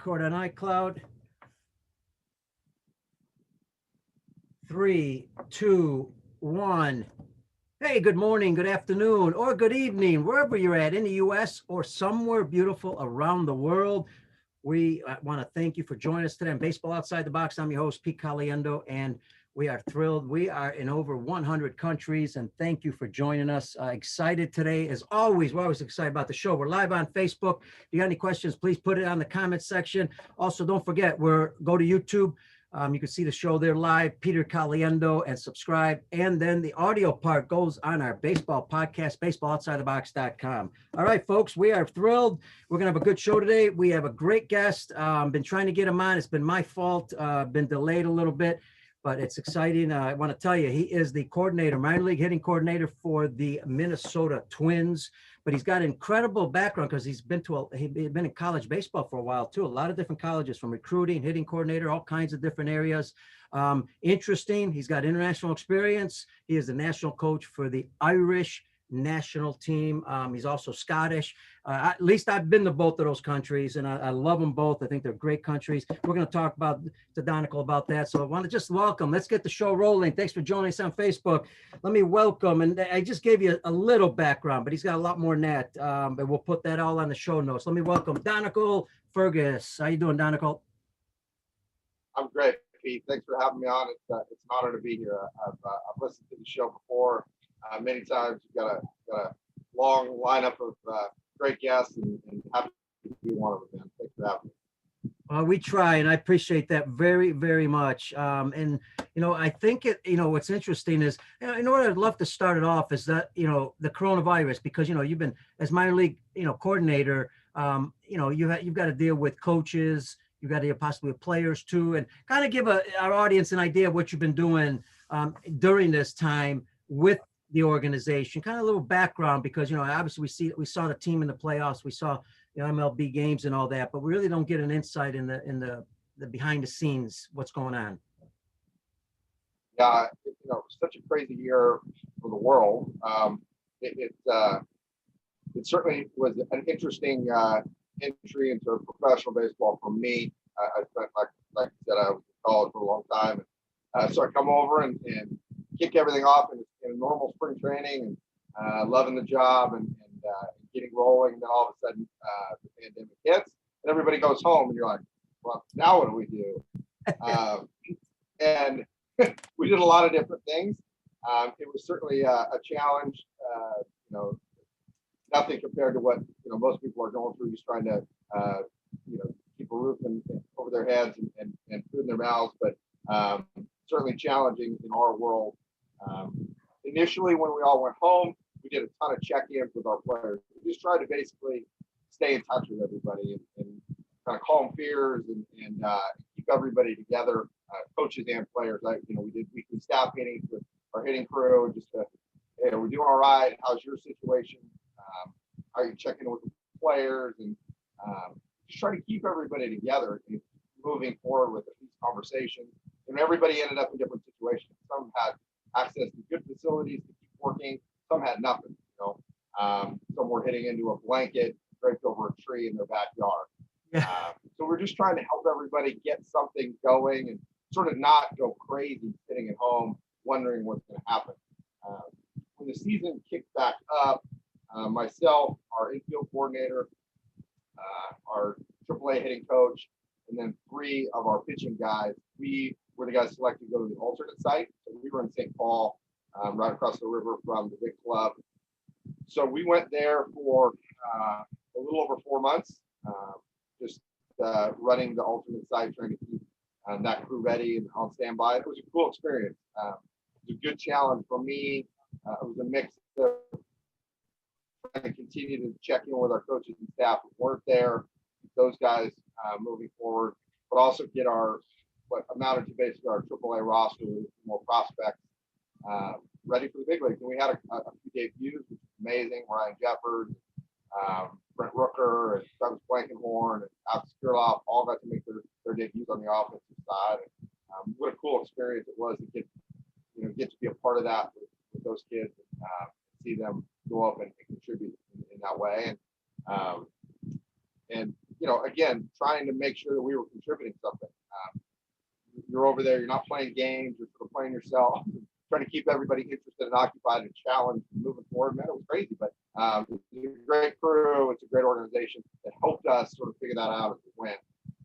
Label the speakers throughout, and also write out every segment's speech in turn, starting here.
Speaker 1: Record on iCloud. 3, 2, 1. Hey, good morning, good afternoon, or good evening, wherever you're at in the U.S. or somewhere beautiful around the world. We want to thank you for joining us today on Baseball Outside the Box. I'm your host, Pete Caliendo, and we are thrilled. We are in over 100 countries, and thank you for joining us. Excited today, as always. We're always excited about the show. We're live on Facebook. If you got any questions, please put it on the comment section. Also, don't forget, go to YouTube. You can see the show there live, Peter Caliendo, and subscribe. And then the audio part goes on our baseball podcast, baseballoutsidethebox.com. All right, folks, we are thrilled. We're going to have a good show today. We have a great guest. Been trying to get him on. It's been my fault. Been delayed a little bit, but it's exciting. I want to tell you, he is the coordinator, minor league hitting coordinator for the Minnesota Twins. But he's got incredible background because he's been in college baseball for a while too. A lot of different colleges, from recruiting, hitting coordinator, all kinds of different areas. Interesting. He's got international experience. He is the national coach for the Irish national team. He's also Scottish. At least I've been to both of those countries, and I love them both. I think they're great countries. We're going to talk to Donegal about that. So I want to just welcome. Let's get the show rolling. Thanks for joining us on Facebook. Let me welcome, and I just gave you a little background, but he's got a lot more than that. But we'll put that all on the show notes. Let me welcome Donegal Fergus. How you doing, Donegal?
Speaker 2: I'm great, Pete. Thanks for having me on. It's an honor to be here. I've listened to the show before many times. You've got a long lineup of great guests, and happy to be one of them, man. Thanks for having me.
Speaker 1: We try, and I appreciate that very, very much. And, I think what's interesting is, what I'd love to start it off is that, the coronavirus, because, you've been, as minor league, coordinator, you've got to deal with coaches, you've got to deal possibly with players too, and kind of give our audience an idea of what you've been doing during this time with the organization, kind of a little background, because, obviously we saw the team in the playoffs, we saw the MLB games and all that, but we really don't get an insight in the behind the scenes, what's going on.
Speaker 2: Yeah, such a crazy year for the world. It certainly was an interesting entry into professional baseball for me. I spent, like I said, I was in college for a long time. So I come over and kick everything off in a normal spring training, and loving the job and getting rolling. And then all of a sudden, the pandemic hits, and everybody goes home, and you're like, well, now what do we do? And we did a lot of different things. It was certainly a challenge. Nothing compared to what most people are going through, just trying to keep a roof over their heads and food in their mouths. But certainly challenging in our world. Initially, when we all went home, we did a ton of check-ins with our players. We just tried to basically stay in touch with everybody and kind of calm fears and keep everybody together, coaches and players. We did weekly staff meetings with our hitting crew, just to, hey, we're doing all right. How's your situation? How are you checking in with the players? And just try to keep everybody together and moving forward with these conversations. And everybody ended up in different situations. Some had access to good facilities to keep working. Some had nothing. Some were hitting into a blanket draped over a tree in their backyard. So we're just trying to help everybody get something going and sort of not go crazy sitting at home wondering what's going to happen. When the season kicked back up, myself, our infield coordinator, our AAA hitting coach, and then 3 of our pitching guys, we were the guys selected to go to the alternate site. So we were in St. Paul, right across the river from the big club. So we went there for a little over 4 months, just running the alternate site, trying to keep that crew ready and on standby. It was a cool experience. It was a good challenge for me. It was a mix of trying to continue to check in with our coaches and staff who weren't there, those guys moving forward, but also get what amounted to basically our AAA roster with more prospects ready for the big leagues. And we had a few debuts, which was amazing. Ryan Jeffers, Brent Rooker, and Travis Blankenhorn, and Alex Kirilloff all got to make their debuts on the offensive side. And what a cool experience it was to get to be a part of that with those kids and see them go up and contribute in that way. And again, trying to make sure that we were contributing something. You're over there, you're not playing games, you're sort of playing yourself, trying to keep everybody interested and occupied and challenged and moving forward. Man, it was crazy, but it's a great crew. It's a great organization that helped us sort of figure that out as we went.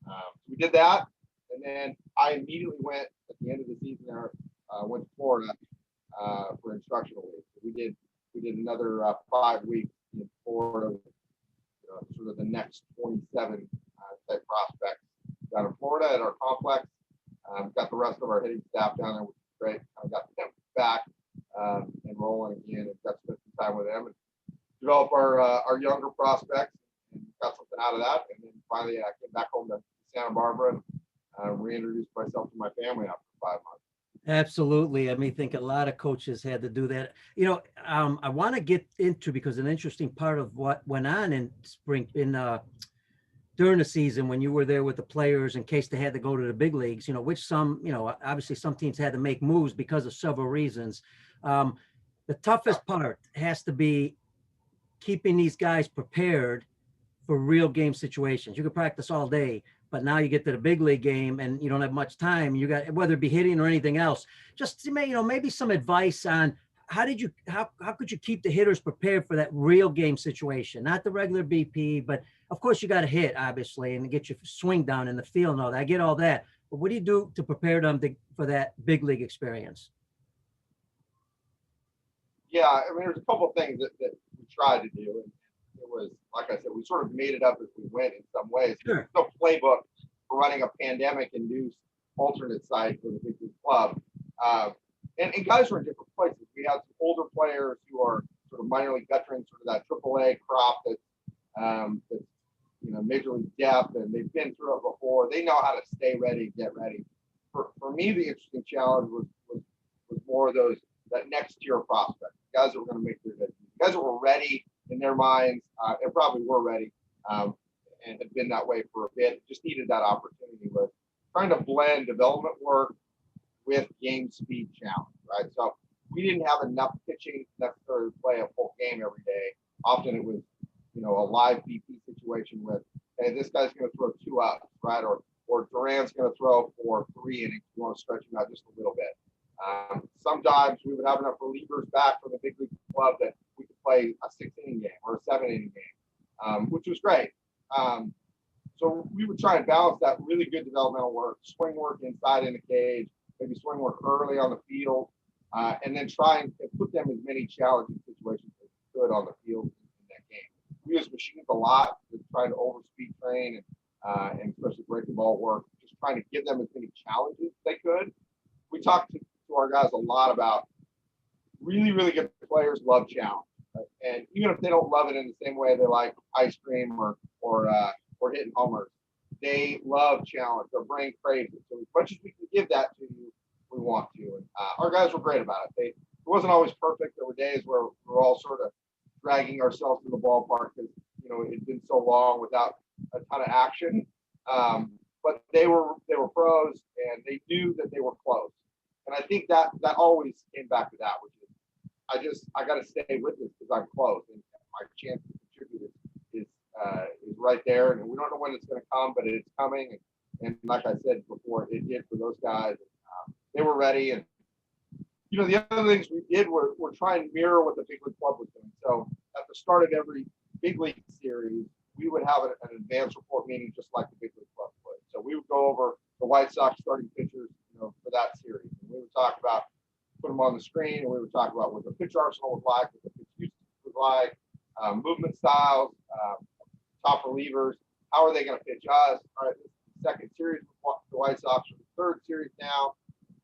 Speaker 2: So we did that, and then I immediately went at the end of the season there, went to Florida for instructional league. So we did another 5 weeks in Florida, sort of the next 27 type prospects down in Florida at our complex. Got the rest of our hitting staff down there, which was great. Kind of got them back and rolling again, and got to spend some time with them and develop our younger prospects, and got something out of that. And then finally, I came back home to Santa Barbara and reintroduced myself to my family after 5 months.
Speaker 1: Absolutely. I mean, I think a lot of coaches had to do that. I want to get into, because an interesting part of what went on in spring, during the season when you were there with the players in case they had to go to the big leagues, which some, obviously some teams had to make moves because of several reasons. The toughest part has to be keeping these guys prepared for real game situations. You could practice all day, but now you get to the big league game and you don't have much time. You got, whether it be hitting or anything else, just maybe some advice on how could you keep the hitters prepared for that real game situation, not the regular BP, but of course you got to hit obviously and get your swing down in the field and all that. I get all that, but what do you do to prepare them for that big league experience?
Speaker 2: Yeah, I mean, there's a couple of things that we tried to do, and it was, like I said, we sort of made it up as we went in some ways.
Speaker 1: Sure.
Speaker 2: There's no playbook for running a pandemic-induced alternate site for the big league club. And guys were in different places. We had some older players who are sort of minor league veterans, sort of that AAA crop that's major league depth, and they've been through it before. They know how to stay ready, get ready. For me, the interesting challenge was more of that next tier prospect, guys that were going to make their debut, guys that were ready in their minds, and probably were ready, and had been that way for a bit. Just needed that opportunity. Was trying to blend development work with game speed challenge, right? So we didn't have enough pitching necessarily to play a full game every day. Often it was, a live BP situation with, hey, this guy's going to throw 2 outs, right? Or Duran's going to throw for 3 innings. You want to stretch him out just a little bit. Sometimes we would have enough relievers back from the big league club that we could play a 6-inning game or a 7-inning game, which was great. So we would try and balance that really good developmental work, swing work inside in the cage, maybe swing work early on the field, and then try and put them in as many challenging situations as we could on the field in that game. We use machines a lot to try to overspeed train and especially breaking ball work, just trying to give them as many challenges as they could. We talked to our guys a lot about really, really good players love challenge. Right? And even if they don't love it in the same way they like ice cream or hitting homers, they love challenge. Their brain craves it. So as much as we can give that to you, we want to. And our guys were great about it. It wasn't always perfect. There were days where we were all sort of dragging ourselves to the ballpark because it'd been so long without a ton of action. But they were pros, and they knew that they were close. And I think that always came back to that, which is I got to stay with this because I'm close, and my chance to contribute is right there. And we don't know when it's going to come, but it's coming. And like I said before, it did for those guys. They were ready. And the other things we did were try and mirror what the big league club was doing. So at the start of every big league series, we would have an advance report meeting just like the big league club would. So we would go over the White Sox starting pitchers, for that series. And we would talk about, put them on the screen, and we would talk about what the pitch arsenal was like, what the pitch usage was like, movement styles, top relievers, how are they going to pitch us? All right, this is the second series with the White Sox, or the third series now.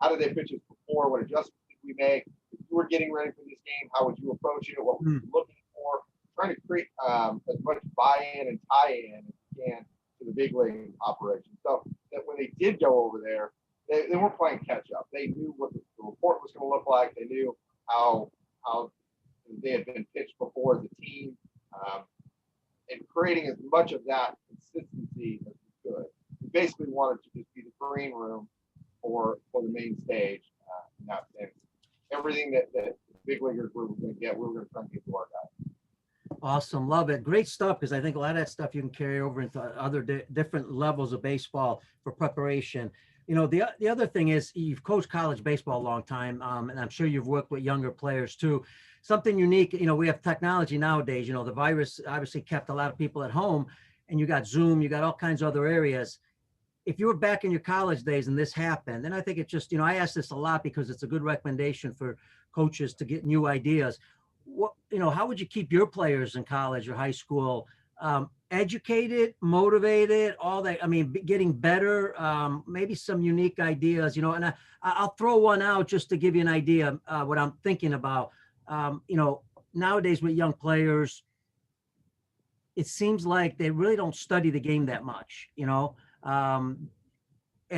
Speaker 2: How did they pitch us before? What adjustments did we make? If you were getting ready for this game, how would you approach it? What were you looking for? Trying to create as much buy-in and tie-in as you can to the big league operation. So that when they did go over there, they weren't playing catch-up. They knew what the report was going to look like. They knew how they had been pitched before as a team, and creating as much of that consistency as we could. We basically wanted to just be the green room for the main stage, in that sense. Everything that the big leaguers were going to get, we were going to try and get to our guys.
Speaker 1: Awesome. Love it. Great stuff. Because I think a lot of that stuff you can carry over into other different levels of baseball for preparation. The other thing is you've coached college baseball a long time, and I'm sure you've worked with younger players too. Something unique, we have technology nowadays. The virus obviously kept a lot of people at home, and you got Zoom, you got all kinds of other areas. If you were back in your college days and this happened, then I think it just, I ask this a lot because it's a good recommendation for coaches to get new ideas. How would you keep your players in college or high school educated, motivated, all that? I mean, getting better, maybe some unique ideas, and I'll throw one out just to give you an idea what I'm thinking about. Nowadays with young players, it seems like they really don't study the game that much, and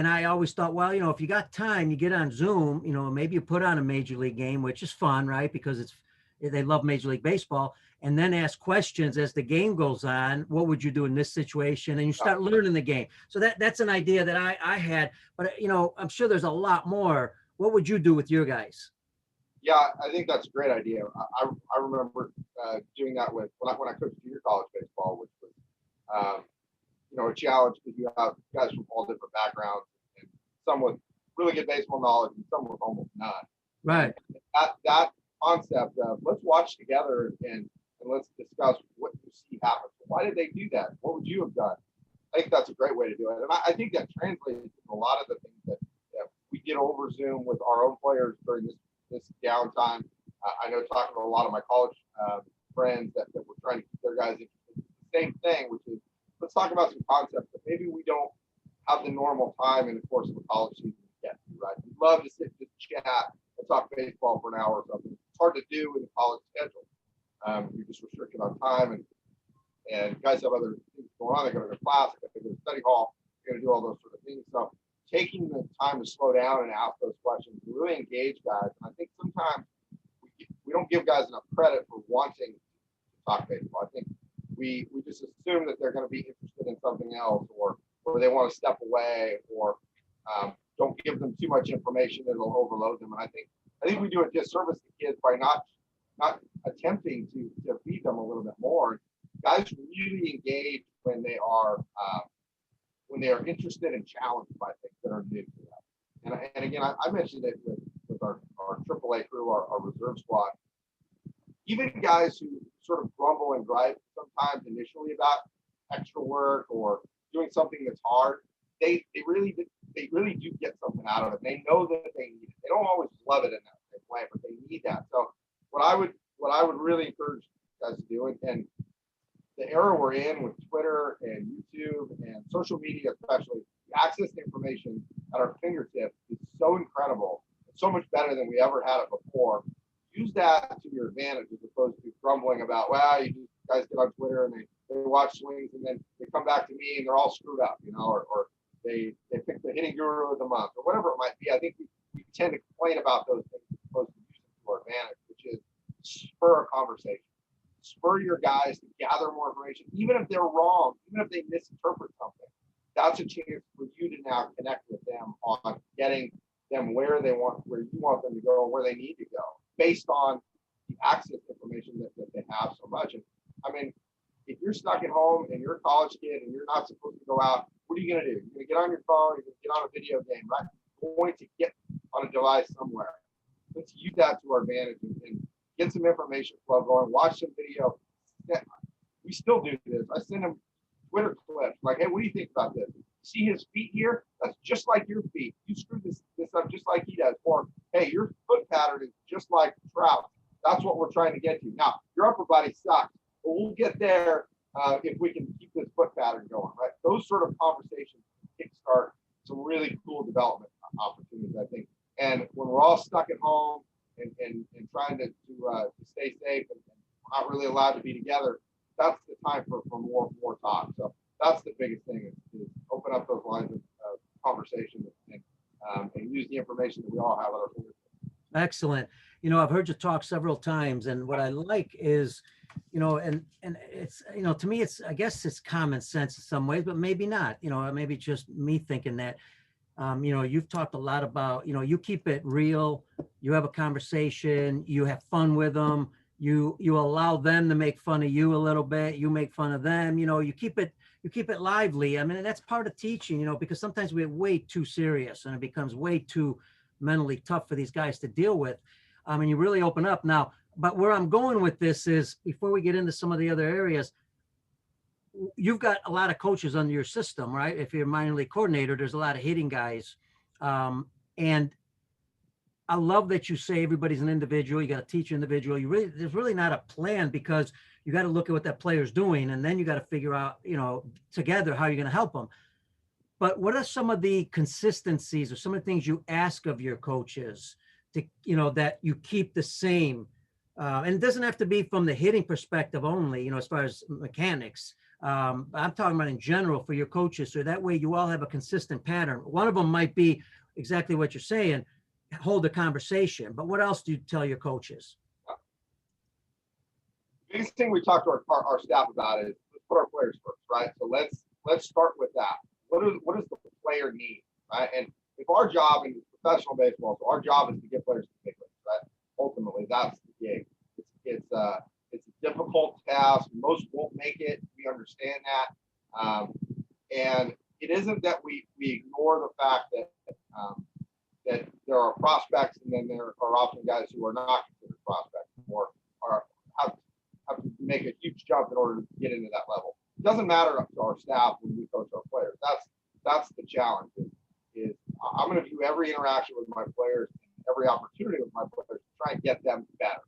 Speaker 1: I always thought, well, if you got time, you get on Zoom, maybe you put on a major league game, which is fun, right? Because they love Major League Baseball, and then ask questions as the game goes on. What would you do in this situation? And you start learning the game. So that's an idea that I had, but I'm sure there's a lot more. What would you do with your guys?
Speaker 2: Yeah, I think that's a great idea. I remember doing that with when I coached junior college baseball, which was a challenge because you have guys from all different backgrounds, and some with really good baseball knowledge and some with almost none.
Speaker 1: Right.
Speaker 2: That concept of let's watch together and let's discuss what you see happen. Why did they do that? What would you have done? I think that's a great way to do it. And I think that translates to a lot of the things that we get over Zoom with our own players during this downtime. I know talking to a lot of my college friends that were trying to keep their guys interested. The same thing, which is let's talk about some concepts that maybe we don't have the normal time in the course of a college season to get to, right? We'd love to sit and just chat and talk baseball for an hour or something. It's hard to do in the college schedule. You're just restricted on time, and guys have other things going on. They go to their class, they go to study hall, they're going to do all those sort of things. So taking the time to slow down and ask those questions, really engage guys. And I think sometimes we don't give guys enough credit for wanting to talk baseball. I think we just assume that they're going to be interested in something else, or they want to step away, or don't give them too much information that'll overload them. And I think we do a disservice to kids by not attempting to feed them a little bit more. Guys really engage when they are interested and challenged by things that are new to them. And again, I mentioned it with our AAA crew, our reserve squad. Even guys who sort of grumble and gripe sometimes initially about extra work or doing something that's hard, they really do get something out of it. They know that they need it. They don't always love it in that same way, but they need that. So what I would really encourage guys to do, and the era we're in with Twitter and YouTube and social media, especially, the access to information at our fingertips is so incredible. It's so much better than we ever had it before. Use that to your advantage as opposed to grumbling about, well, you guys get on Twitter and they watch swings and then they come back to me and they're all screwed up, or they pick the hitting guru of the month or whatever it might be. I think we tend to complain about those things as opposed to using it to our advantage, which is spur a conversation. Spur your guys to gather more information, even if they're wrong, even if they misinterpret something. That's a chance for you to now connect with them on getting them where you want them to go and where they need to go, based on the access information that they have so much. And I mean, if you're stuck at home and you're a college kid and you're not supposed to go out, what are you going to do? You're going to get on your phone, you're going to get on a video game, right? You're going to get on a device somewhere. Let's use that to our advantage and get some information flow going, watch some video. We still do this. I send them Twitter clips like, hey, what do you think about this? See his feet here? That's just like your feet. You screw this up just like he does. Or, hey, your foot pattern is just like Trout. That's what we're trying to get to. Now, your upper body sucks, but we'll get there if we can keep this foot pattern going, right? Those sort of conversations kickstart some really cool development opportunities, I think. And when we're all stuck at home and trying to stay safe and not really allowed to be together, that's the time for more talk. So that's the biggest thing is open up those lines of conversation and use the information that we all have at our fingertips.
Speaker 1: Excellent. I've heard you talk several times, and what I like is, and it's, to me, I guess it's common sense in some ways, but maybe not, maybe just me thinking that, you've talked a lot about, you keep it real, you have a conversation, you have fun with them, You allow them to make fun of you a little bit, you make fun of them, you keep it lively. I mean, that's part of teaching, because sometimes we get way too serious and it becomes way too mentally tough for these guys to deal with. And you really open up now. But where I'm going with this is, before we get into some of the other areas, you've got a lot of coaches under your system, right? If you're a minor league coordinator, there's a lot of hitting guys. And I love that you say everybody's an individual. You got to teach individual. There's really not a plan, because you got to look at what that player's doing, and then you got to figure out, together how you're going to help them. But what are some of the consistencies or some of the things you ask of your coaches to, that you keep the same? And it doesn't have to be from the hitting perspective only, as far as mechanics. I'm talking about in general for your coaches, so that way you all have a consistent pattern. One of them might be exactly what you're saying, hold a conversation. But what else do you tell your coaches?
Speaker 2: Biggest thing we talk to our staff about is, let's put our players first, right? So let's start with that. What does the player need, right? And if our job in professional baseball, so our job is to get players to big leagues, right? Ultimately, that's the gig. It's a difficult task. Most won't make it. We understand that, and it isn't that we ignore the fact that there are prospects, and then there are often guys who are not considered prospects, or have to make a huge jump in order to get into that level. It doesn't matter to our staff when we coach our players. That's the challenge. Is I'm going to view every interaction with my players, every opportunity with my players, to try and get them better.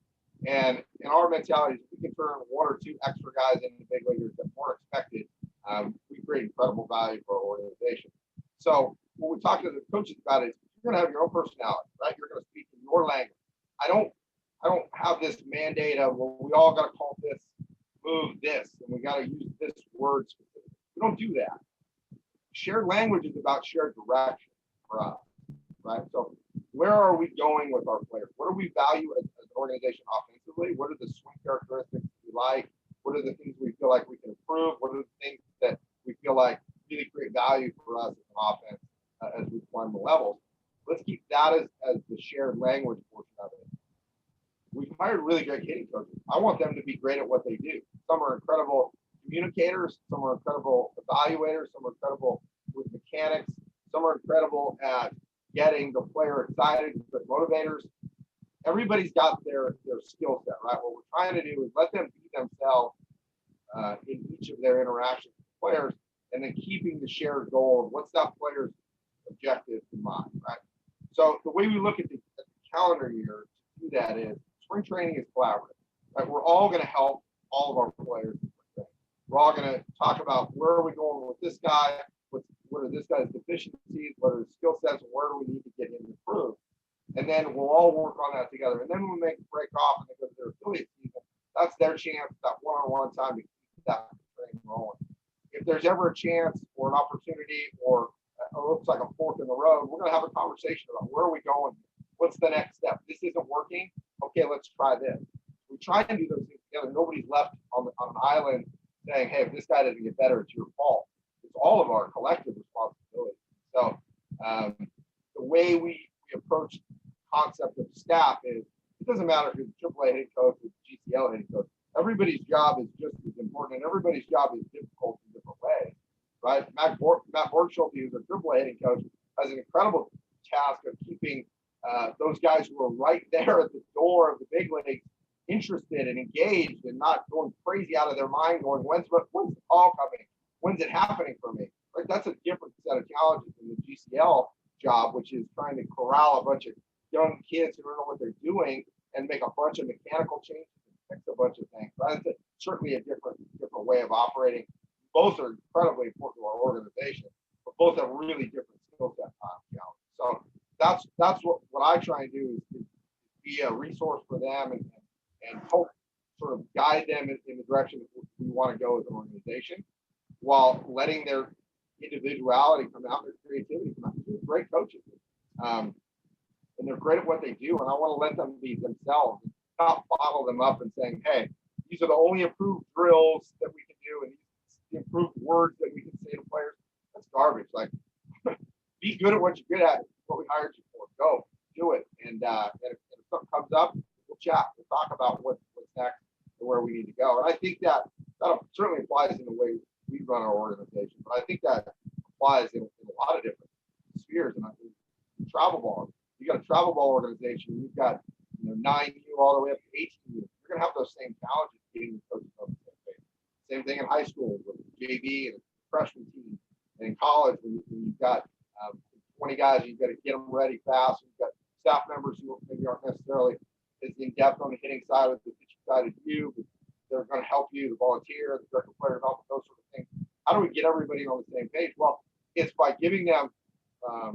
Speaker 2: And in our mentality, if we can turn one or two extra guys into big leaguers that weren't expected, we create incredible value for our organization. So what we talk to the coaches about is, you're going to have your own personality, right? You're going to speak in your language. I don't have this mandate of, well, we all got to call this move this, and we got to use this word specifically. We don't do that. Shared language is about shared direction for us, right? So where are we going with our players? What do we value as an organization offensively? What are the swing characteristics we like? What are the things we feel like we can improve? What are the things that we feel like really create value for us as an offense as we climb the levels? Let's keep that as the shared language portion of it. We've hired really great hitting coaches. I want them to be great at what they do. Some are incredible communicators, some are incredible evaluators, some are incredible with mechanics, some are incredible at getting the player excited, good motivators. Everybody's got their skill set, right? What we're trying to do is let them be themselves in each of their interactions with players, and then keeping the shared goal of what's that player's objective in mind, right? So the way we look at the calendar year to do that is, spring training is collaborative, right? We're all going to help all of our players. We're all going to talk about, where are we going with this guy? What are this guy's deficiencies? What are his skill sets? And where do we need to get him improved? And then we'll all work on that together. And then when we make a break off and they go to their affiliate season, that's their chance, that one-on-one time, to keep that training rolling. If there's ever a chance or an opportunity, or it looks like a fork in the road, we're going to have a conversation about, where are we going? What's the next step? This isn't working. Okay, let's try this. We try and do those things together. Nobody's left on an island saying, hey, if this guy doesn't get better, it's your fault. It's all of our collective responsibility. So the way we approach the concept of staff is, it doesn't matter if you're a AAA head coach or GCL head coach. Everybody's job is just as important, and everybody's job is difficult in different ways, right? Matt Borgschulte, who's a AAA head coach, has an incredible task of keeping those guys who are right there at the door of the big leagues interested and engaged, and not going crazy out of their mind going, when's the call coming? When's it happening for me? Right? That's a different set of challenges than the GCL job, which is trying to corral a bunch of young kids who don't know what they're doing and make a bunch of mechanical changes and fix a bunch of things. Right? It's certainly a different way of operating. Both are incredibly important to our organization, but both have really different skill set challenges. So that's what I try and do, is be a resource for them and help sort of guide them in the direction that we want to go as an organization, while letting their individuality come out, their creativity come out. They're great coaches, and they're great at what they do, and I want to let them be themselves, not bottle them up and saying, hey, these are the only approved drills that we can do, and these improved words that we can say to players. That's garbage. Like, be good at what you're good at. That's what we hired you for. Go do it. And if something comes up, we'll chat. We'll talk about what's next. I think that certainly applies in the way we run our organization, but I think that applies in a lot of different spheres. And I think travel ball, you got a travel ball organization, you've got 9U all the way up to 18U. You're going to have those same challenges getting the coaches on the same page. Same thing in high school with JV and freshman team, and in college when you've got 20 guys, you've got to get them ready fast. You've got staff members who maybe aren't necessarily as in depth on the hitting side or the pitching side as you, but they're going to help you, the volunteer, the director player development, those sort of things. How do we get everybody on the same page? Well, it's by giving them a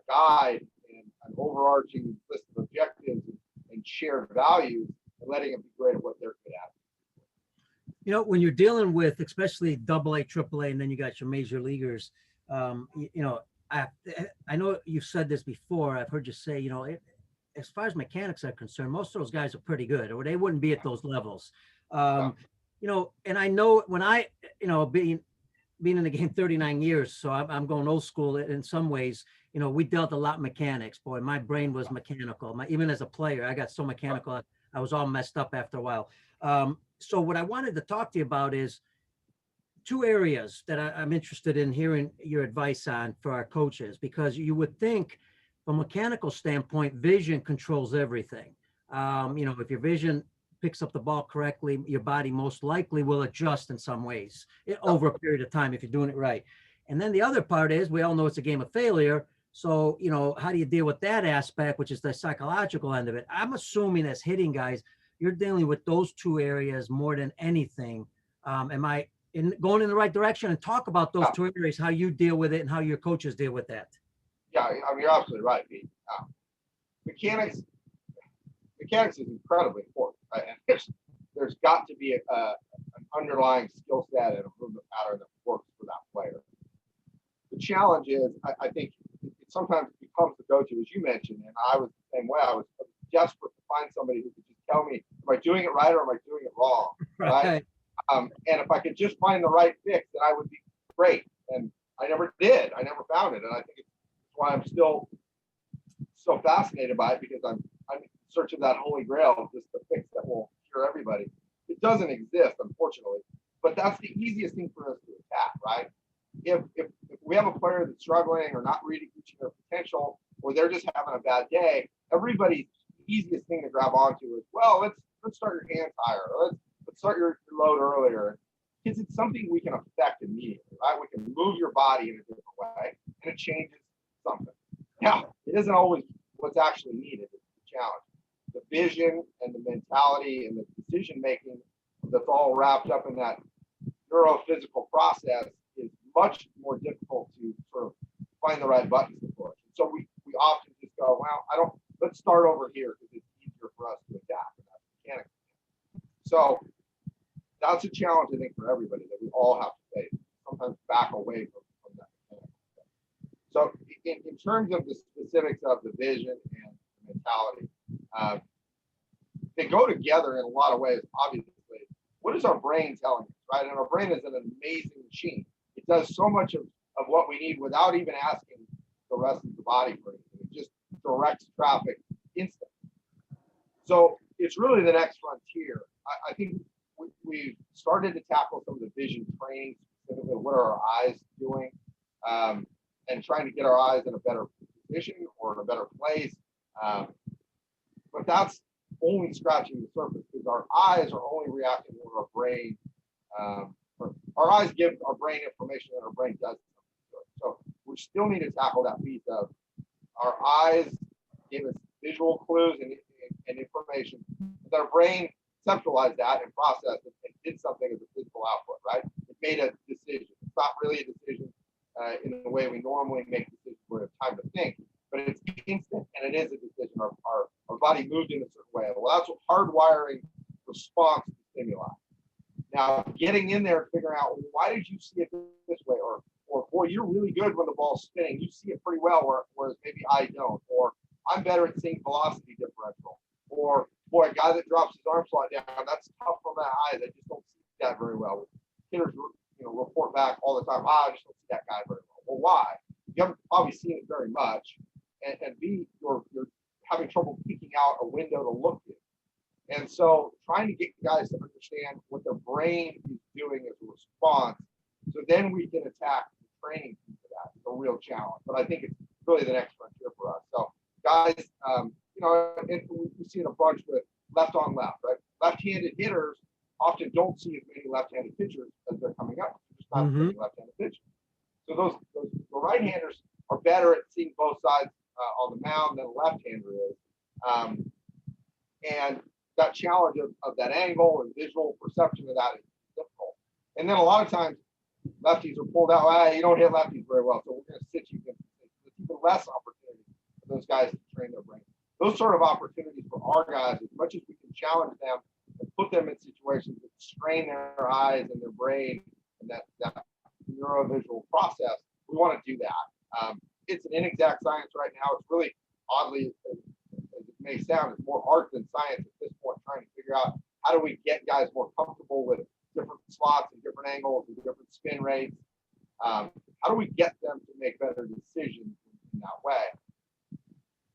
Speaker 2: guide and an overarching list of objectives and shared values and letting them be great at what they're good at.
Speaker 1: When you're dealing with especially AA, AAA, and then you got your major leaguers, I know you've said this before. I've heard you say, as far as mechanics are concerned, most of those guys are pretty good, or they wouldn't be at those levels. And I know when being in the game 39 years, so I'm going old school in some ways. We dealt a lot mechanics. Boy, my brain was mechanical. Even as a player, I got so mechanical, I was all messed up after a while. So what I wanted to talk to you about is two areas that I'm interested in hearing your advice on for our coaches, because you would think from a mechanical standpoint, vision controls everything. If your vision picks up the ball correctly, your body most likely will adjust in some ways over a period of time if you're doing it right. And then the other part is, we all know it's a game of failure. So, how do you deal with that aspect, which is the psychological end of it? I'm assuming as hitting guys, you're dealing with those two areas more than anything. Am I going in the right direction? And talk about those two areas, how you deal with it and how your coaches deal with that.
Speaker 2: Yeah, you're absolutely right, Pete. Mechanics is incredibly important, right? And there's got to be an underlying skill set and a movement pattern that works for that player. The challenge is, I think it sometimes becomes the go-to, as you mentioned, and I was the same way. I was desperate to find somebody who could just tell me, am I doing it right or am I doing it wrong, right? And if I could just find the right fix, then I would be great. And I never did. I never found it. And I think it's why I'm still so fascinated by it, because I'm in search of that holy grail, just the fix that will cure everybody. It doesn't exist, unfortunately, but that's the easiest thing for us to attack, right? If we have a player that's struggling or not really reaching their potential, or they're just having a bad day, everybody's easiest thing to grab onto is, well, let's start your hands higher, or let's start your load earlier, because it's something we can affect immediately, right? We can move your body in a different way, and it changes something. Now, it isn't always what's actually needed. It's the challenge. The vision and the mentality and the decision making that's all wrapped up in that neurophysical process is much more difficult to sort of find the right buttons to push. So we often just go, well, let's start over here because it's easier for us to adapt. And that's mechanics. So that's a challenge, I think, for everybody that we all have to face. Sometimes back away from that mechanical stuff. So in terms of the specifics of the vision and the mentality, they go together in a lot of ways, obviously. What is our brain telling us, right? And our brain is an amazing machine. It does so much of what we need without even asking the rest of the body for anything. It just directs traffic instantly. So it's really the next frontier. I think we've started to tackle some of the vision training, specifically what are our eyes doing, and trying to get our eyes in a better position or in a better place. But that's only scratching the surface, because our eyes are only reacting to what our brain, our eyes give our brain information that our brain does something. So we still need to tackle that piece of our eyes give us visual clues and information, but our brain conceptualized that and processed it and did something as a physical output, right? It made a decision. It's not really a decision in the way we normally make decisions where we have time to think, but it's instant and it is a decision. Our body moved in a certain way. Well, that's what hardwiring response to stimuli. Now, getting in there and figuring out, why did you see it this way? Or boy, you're really good when the ball's spinning. You see it pretty well, whereas maybe I don't. Or I'm better at seeing velocity differential. Or boy, a guy that drops his arm slot down, that's tough for my eyes. I just don't see that very well. Hitters, report back all the time. I just don't see that guy very well. Well, why? You haven't probably seen it very much, and B, you're having trouble picking out a window to look at. And so trying to get guys to understand what their brain is doing as a response, so then we can attack the training piece of that. It's a real challenge, but I think it's really the next frontier for us. So guys, we see it a bunch with left on left, right? Left-handed hitters often don't see as many left-handed pitchers as they're coming up. There's just not many left-handed pitchers. So the right-handers are better at seeing both sides on the mound than a left-hander is. And that challenge of that angle and visual perception of that is difficult. And then a lot of times lefties are pulled out. You don't hit lefties very well, so we're going to sit you against even less opportunity for those guys to train their brain. Those sort of opportunities for our guys, as much as we can challenge them and put them in situations that strain their eyes and their brain and that neurovisual process, we want to do that. It's an inexact science right now. It's really, oddly, as it may sound, it's more art than science at this point, trying to figure out how do we get guys more comfortable with different slots and different angles and different spin rates. How do we get them to make better decisions in that way?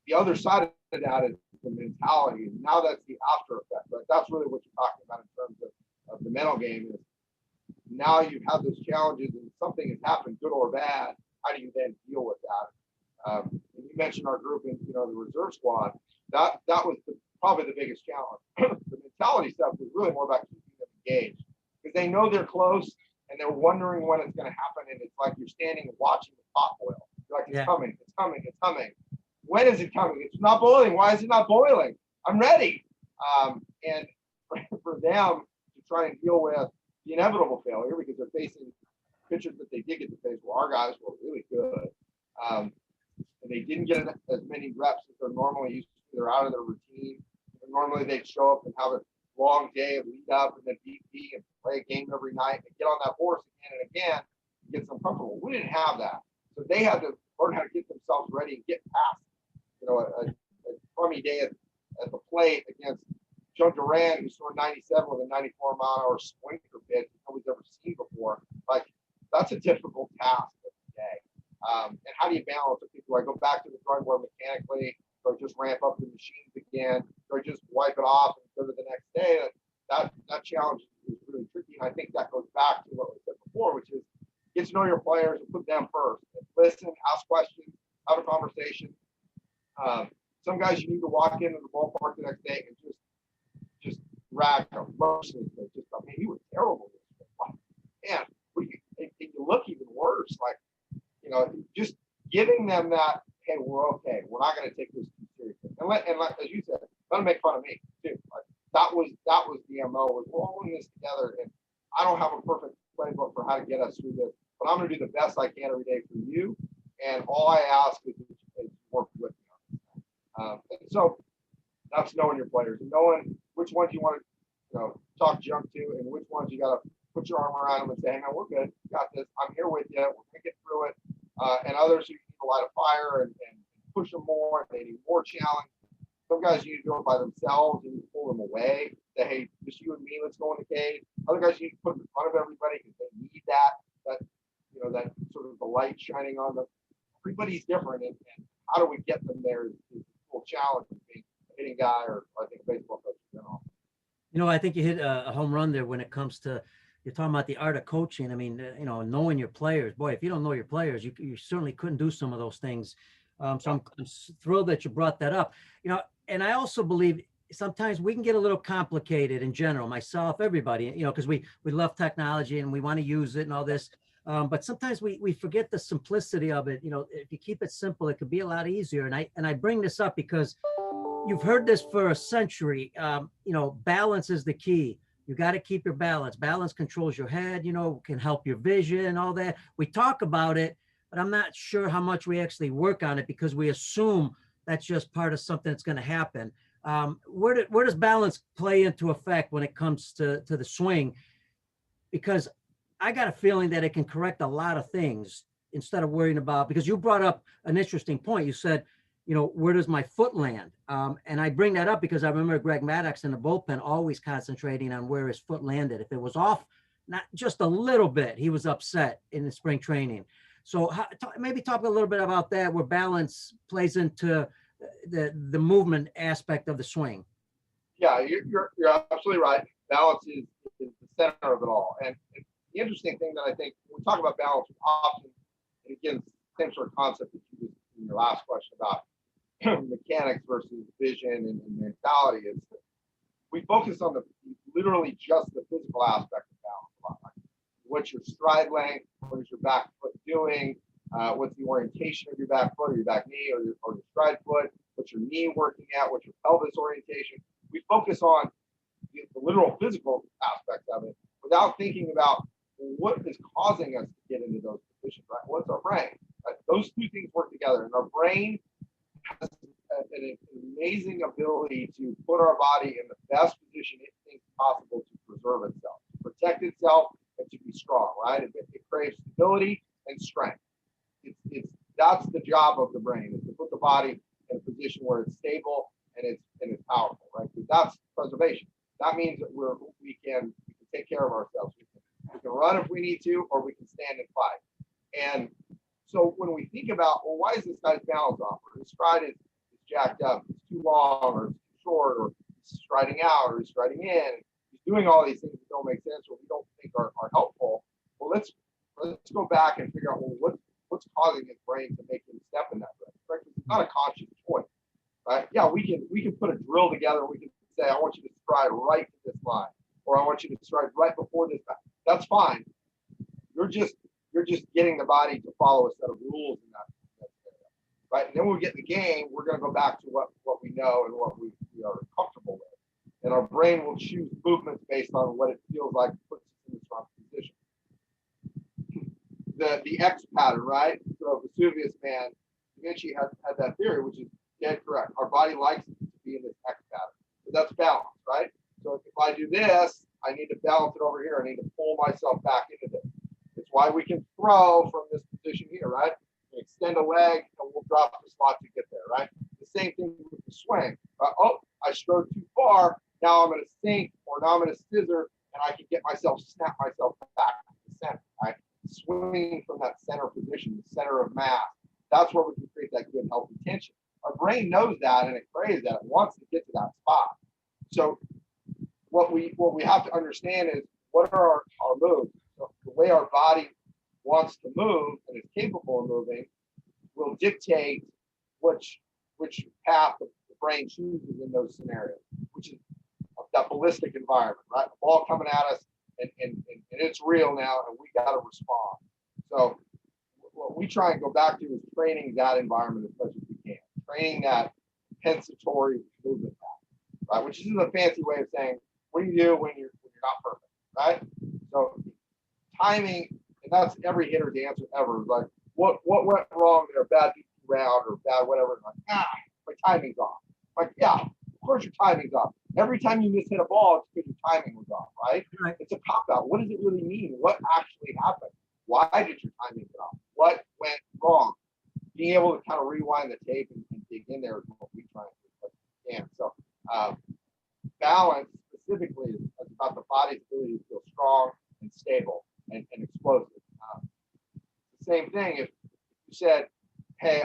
Speaker 2: The other side of that is the mentality. Now that's the after effect, right? That's really what you're talking about in terms of the mental game. Is now you have those challenges and something has happened, good or bad. How do you then deal with that? And you mentioned our group in the reserve squad. That was probably the biggest challenge. The mentality stuff was really more about keeping them engaged because they know they're close and they're wondering when it's going to happen. And it's like you're standing and watching the pot boil. You're like, it's coming, it's coming, it's coming. When is it coming? It's not boiling. Why is it not boiling? I'm ready. And for them to try and deal with the inevitable failure because they're facing pitchers that they did get to face. Well, our guys were really good. And they didn't get as many reps as they're normally used to. They're out of their routine. And normally they'd show up and have a long day of lead up and then BP and play a game every night and get on that horse again and again and get them comfortable. We didn't have that. So they had to learn how to get themselves ready and get past a crummy day at the plate against Joe Duran, who's throwing 97 with a 94-mile-an-hour swinker pitch nobody's ever seen before. Like, that's a difficult task every day. And how do you balance it? Do I go back to the drawing board mechanically? Do I just ramp up the machines again? Do I just wipe it off and go to the next day? That challenge is really tricky. And I think that goes back to what we said before, which is get to know your players and put them first. And listen, ask questions, have a conversation. Some guys you need to walk into the ballpark the next day and just rag them mercilessly. He was terrible. Man, and you look even worse. Like, just giving them that, hey, we're okay. We're not going to take this too seriously. And like as you said, let them make fun of me too. Like, that was the MO. Was we're all in this together, and I don't have a perfect playbook for how to get us through this, but I'm going to do the best I can every day for you. And all I ask is work with me. And so that's knowing your players and knowing which ones you want to talk junk to and which ones you got to put your arm around them and say, hey, man, we're good. We got this. I'm here with you. We're going to get through it. And others who need to light a fire and push them more. They need more challenge. Some guys you need to do it by themselves and you pull them away. Say, hey, just you and me, let's go in the cage. Other guys you need to put them in front of everybody because they need that sort of the light shining on them. Everybody's different. And how do we get them there is a cool challenge of being a hitting guy or I think a baseball coach in general.
Speaker 1: I think you hit a home run there when it comes to, you're talking about the art of coaching. I mean, knowing your players. Boy, if you don't know your players, you certainly couldn't do some of those things. So I'm thrilled that you brought that up. And I also believe sometimes we can get a little complicated in general, myself, everybody, because we love technology and we want to use it and all this. But sometimes we forget the simplicity of it. If you keep it simple, it could be a lot easier. And I bring this up because you've heard this for a century. Balance is the key. You got to keep your balance. Balance controls your head, can help your vision, all that. We talk about it, but I'm not sure how much we actually work on it because we assume that's just part of something that's going to happen. Where does balance play into effect when it comes to the swing? Because I got a feeling that it can correct a lot of things instead of worrying about, because you brought up an interesting point. You said, where does my foot land? And I bring that up because I remember Greg Maddox in the bullpen always concentrating on where his foot landed. If it was off, not just a little bit, he was upset in the spring training. So maybe talk a little bit about that, where balance plays into the movement aspect of the swing.
Speaker 2: Yeah, you're absolutely right. Balance is the center of it all. And the interesting thing that I think when we talk about balance, often, and again, same sort of concept that you just in your last question about mechanics versus vision and mentality is that we focus on the literally just the physical aspect of balance a lot. Like what's your stride length? What is your back foot doing? What's the orientation of your back foot or your back knee or your stride foot? What's your knee working at? What's your pelvis orientation? We focus on the literal physical aspects of it without thinking about what is causing us to get into those positions, right? What's our brain? Right? Those two things work together, and our brain has an amazing ability to put our body in the best position it thinks possible to preserve itself, to protect itself, and to be strong, right? It craves stability and strength. That's the job of the brain, is to put the body in a position where it's stable and it's powerful, right? Because that's preservation. That means that we can take care of ourselves. We can run if we need to, or we can stand and fight. And so when we think about, well, why is this guy's balance off? Or his stride is jacked up, it's too long, or it's too short, or he's striding out, or he's striding in. He's doing all these things that don't make sense or we don't think are helpful. Well, let's go back and figure out, well, what's causing his brain to make him step in that direction? Right? It's not a conscious choice, right? Yeah, we can put a drill together. We can say, I want you to stride right to this line, or I want you to stride right before this line. That's fine. You're just getting the body to follow a set of rules in that area, right? And then when we get in the game, we're going to go back to what we know and what we are comfortable with, and our brain will choose movements based on what it feels like puts us in the strong position. The X pattern, right? So Vesuvius man, Da Vinci had that theory, which is dead correct. Our body likes to be in this X pattern. So that's balance, right? So if I do this, I need to balance it over here. I need to pull myself back into this. It's why we can throw from this position here, right? We extend a leg and we'll drop the slot to get there, right? The same thing with the swing. Oh, I strode too far. Now I'm going to sink, or now I'm going to scissor, and I can snap myself back to the center, right? Swinging from that center position, the center of mass. That's where we can create that good, healthy tension. Our brain knows that, and it craves that. It wants to get to that spot. So what we have to understand is, what are our moves? So the way our body wants to move and is capable of moving will dictate which path the brain chooses in those scenarios, which is that ballistic environment, right? The ball coming at us, and it's real now, and we got to respond. So what we try and go back to is training that environment as much as we can, training that compensatory movement pattern, right? Which is a fancy way of saying, what do you do when you're not perfect, right? So timing, and that's every hitter's answer ever, is like, what went wrong there? Bad round or bad whatever. Like, my timing's off. Like, yeah, of course your timing's off. Every time you hit a ball, it's because your timing was off, right? It's a cop-out. What does it really mean? What actually happened? Why did your timing get off? What went wrong? Being able to kind of rewind the tape and dig in there is what we try and do. So balance specifically is about the body's ability to feel strong and stable and explosive. The same thing if you said, hey,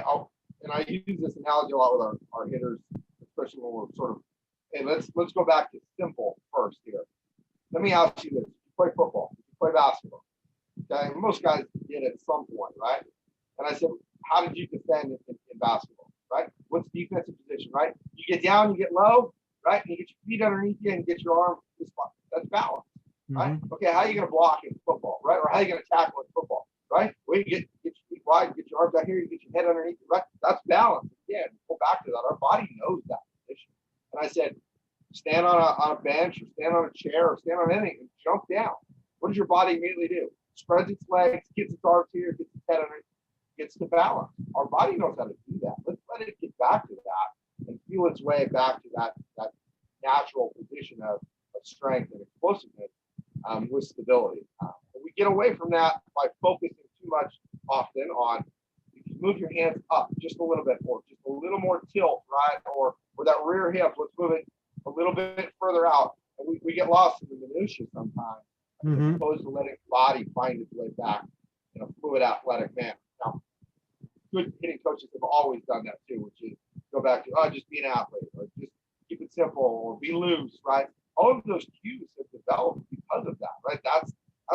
Speaker 2: and I use this analogy a lot with our hitters, especially when we're sort of, hey, let's go back to simple first here. Let me ask you this. You play football, you play basketball. Okay, most guys did at some point, right? And I said, how did you defend in basketball, right? What's defensive position, right? You get down, you get low, right? And you get your feet underneath you and get your arm this spot. That's balance, right? Okay, how are you going to block in football, right? Or how are you going to tackle in football, right? Well, you get your feet wide, you get your arms out here, you get your head underneath you, right? That's balance. Again, go back to that. Our body knows that position. And I said, stand on a bench or stand on a chair or stand on anything and jump down. What does your body immediately do? Spreads its legs, gets its arms here, gets its head underneath, gets to balance. Our body knows how to do that. Let's let it get back to that and feel its way back to that natural position of strength and explosiveness with stability. We get away from that by focusing too much often on, if you move your hands up just a little bit more, just a little more tilt, right? Or that rear hip, let's move it a little bit further out. And we get lost in the minutiae sometimes, as opposed to letting the body find its way back in a fluid, athletic manner. Now, good hitting coaches have always done that too, which is go back to, just be an athlete, or just keep it simple or be loose, right? All of those cues have developed because of that, right? That's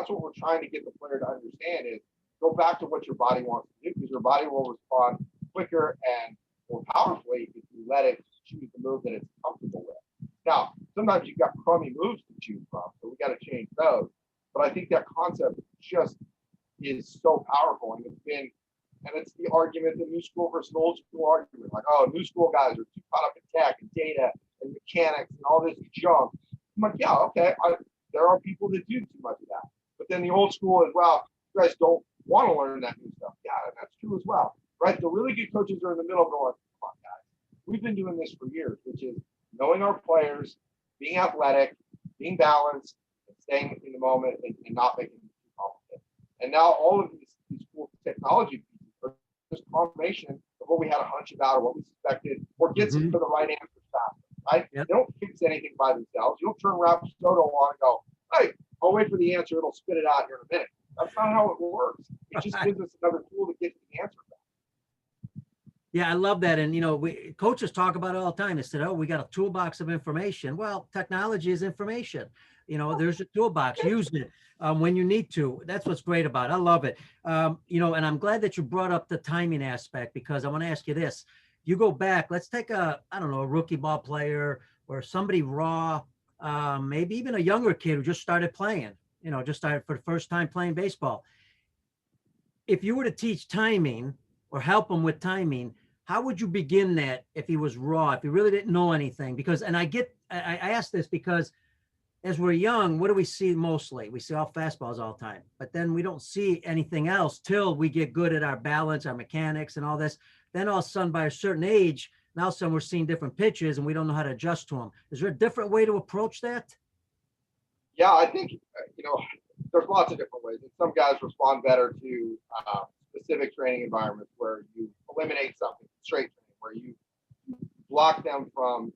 Speaker 2: what we're trying to get the player to understand is go back to what your body wants to do, because your body will respond quicker and more powerfully if you let it choose the move that it's comfortable with. Now, sometimes you've got crummy moves to choose from, so we got to change those. But I think that concept just is so powerful, and it's the argument, the new school versus old school argument, like, oh, new school guys are too caught up in tech and data and mechanics and all this junk. I'm like, yeah, okay, there are people that do too much of that. But then the old school as well, you guys don't want to learn that new stuff. Yeah, that's true as well, right? The really good coaches are in the middle going, come on, guys, we've been doing this for years, which is knowing our players, being athletic, being balanced, and staying in the moment and not making it too complicated. And now all of these cool technology pieces are just confirmation of what we had a hunch about or what we suspected, or gets it to the right answer faster, right? Yep. They don't fix anything by themselves. You don't turn Rapsodo on and go, hey, I'll wait for the answer. It'll spit it out here in a minute. That's not how it works. It just gives us another tool to get to the answer back.
Speaker 1: Yeah, I love that. And, coaches talk about it all the time. They said, oh, we got a toolbox of information. Well, technology is information. There's a toolbox. Use it when you need to. That's what's great about it. I love it. And I'm glad that you brought up the timing aspect, because I want to ask you this. You go back, let's take a rookie ball player or somebody raw, maybe even a younger kid who just started playing, just started for the first time playing baseball. If you were to teach timing or help him with timing, how would you begin that if he was raw, if he really didn't know anything? Because, and I ask this because as we're young, what do we see mostly? We see all fastballs all the time, but then we don't see anything else till we get good at our balance, our mechanics and all this. Then all of a sudden, by a certain age, now all of a sudden we're seeing different pitches and we don't know how to adjust to them. Is there a different way to approach that?
Speaker 2: Yeah, I think, there's lots of different ways. And some guys respond better to specific training environments where you eliminate something, straight training, where you block them from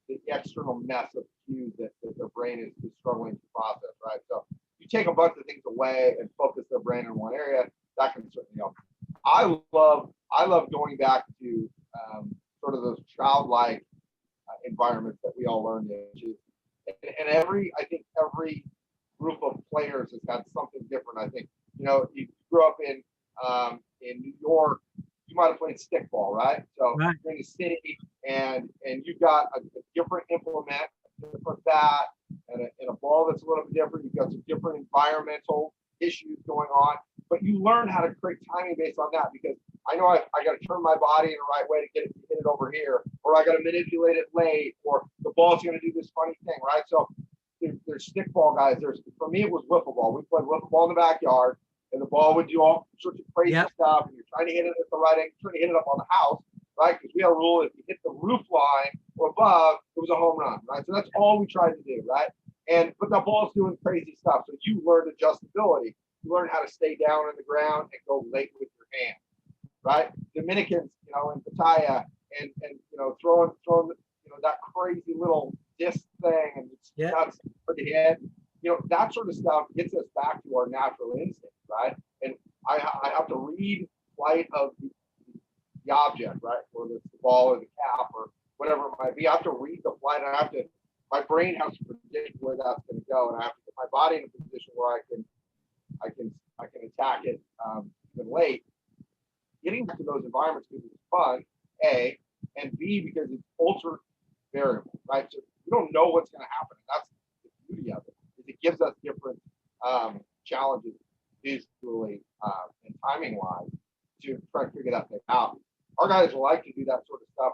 Speaker 2: the external mess of cues that their brain is struggling to process, right? So you take a bunch of things away and focus their brain in one area, that can certainly help. I love going back to sort of those childlike environments that we all learned in. And I think every group of players has got something different. I think, if you grew up in New York, you might have played stickball, right? So right. You're in the city and you've got a different implement, a different bat, and a ball that's a little bit different. You've got some different environmental issues going on, but you learn how to create timing based on that, because I know I got to turn my body in the right way to hit it over here, or I got to manipulate it late, or the ball's going to do this funny thing, right? So there's stickball guys. For me, it was wiffle ball. We played wiffle ball in the backyard, and the ball would do all sorts of crazy stuff, and you're trying to hit it at the right angle, trying to hit it up on the house, right? Because we had a rule, if you hit the roof line or above, it was a home run, right? So that's all we tried to do, right? But the ball's doing crazy stuff. So you learn adjustability. You learn how to stay down on the ground and go late with your hand, right? Dominicans, in Pattaya and throwing that crazy little disc thing and it's nuts for the head. That sort of stuff gets us back to our natural instinct, right? And I have to read flight of the object, right? Whether it's the ball or the cap or whatever it might be. I have to read the flight, and my brain has to predict where that's going to go, and I have to get my body in a position where I can attack it even late. Getting to those environments because it's fun, A, and B, because it's ultra variable, right? So we don't know what's going to happen, and that's the beauty of it. Is it gives us different challenges visually and timing wise to try to figure that thing out. Our guys like to do that sort of stuff.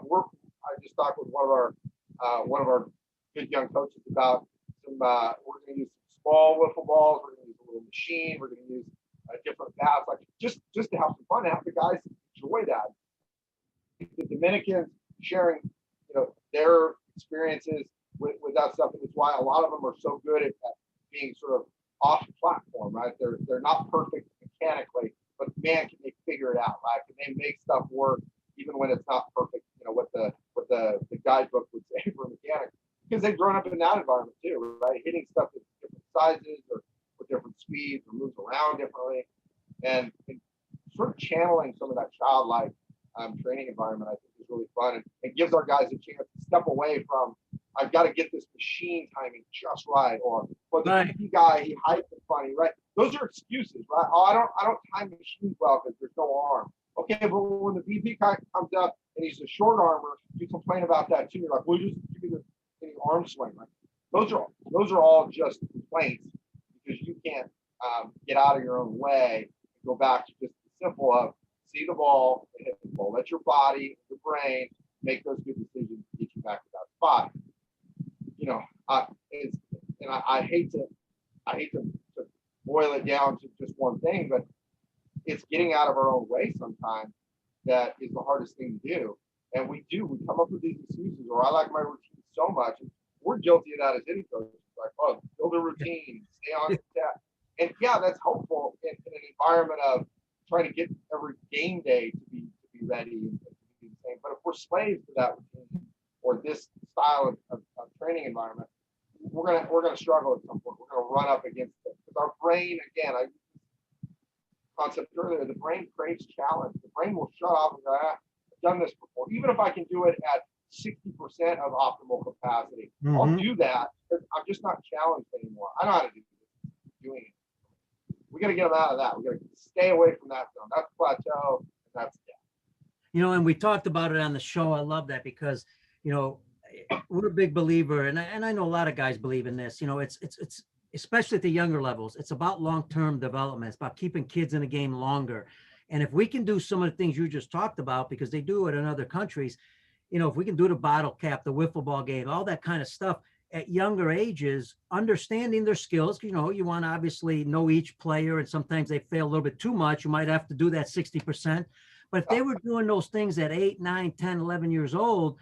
Speaker 2: I just talked with one of our good young coaches about some. We're going to use some small wiffle balls. We're going to use a little machine. We're going to use different bats, like just to have some fun and have the guys enjoy that. The Dominicans sharing, their experiences with that stuff, and it's why a lot of them are so good at being sort of off platform, right? They're not perfect mechanically, but man, can they figure it out, right? Can they make stuff work even when it's not perfect? What the guidebook would say for mechanics, because they've grown up in that environment too, right? Hitting stuff at different sizes or with different speeds or moves around differently, and sort of channeling some of that childlike training environment, I think is really fun, and it gives our guys a chance to step away from I've got to get this machine timing just right, or the
Speaker 1: Right.
Speaker 2: BP guy, he hiked it funny, right? Those are excuses, right? Oh, I don't time machines well because there's no arm. Okay, but when the BP guy comes up and he's a short armor, you complain about that too. You're like, well, just give me the arm swing, right? Those are all just complaints because you can't get out of your own way and go back to just the simple of see the ball, hit the ball. Let your body, your brain make those good decisions to get you back to that spot. You know, I hate to boil it down to just one thing, but it's getting out of our own way sometimes that is the hardest thing to do. And we come up with these excuses, or I like my routine so much. And we're guilty of that as any coach. It's like, oh, build a routine, stay on task. And yeah, that's helpful in an environment of trying to get every game day to be ready and to be the same. But if we're slaves to that routine or this style of training environment, we're gonna struggle at some point. We're gonna run up against it because our brain, again, I concept earlier, the brain craves challenge. The brain will shut off and go, I've done this before. Even if I can do it at 60% of optimal capacity, I'll do that. I'm just not challenged anymore. I know how to do this. Doing it. We got to get them out of that. We got to stay away from that zone. That's plateau. And that's death.
Speaker 1: You know, and we talked about it on the show. I love that because, you know, we're a big believer, and I know a lot of guys believe in this. You know, it's especially at the younger levels. It's about long-term development. It's about keeping kids in the game longer. And if we can do some of the things you just talked about, because they do it in other countries, you know, if we can do the bottle cap, the wiffle ball game, all that kind of stuff at younger ages, understanding their skills, you know, you want to obviously know each player, and sometimes they fail a little bit too much. You might have to do that 60%. But if they were doing those things at 8, 9, 10, 11 years old,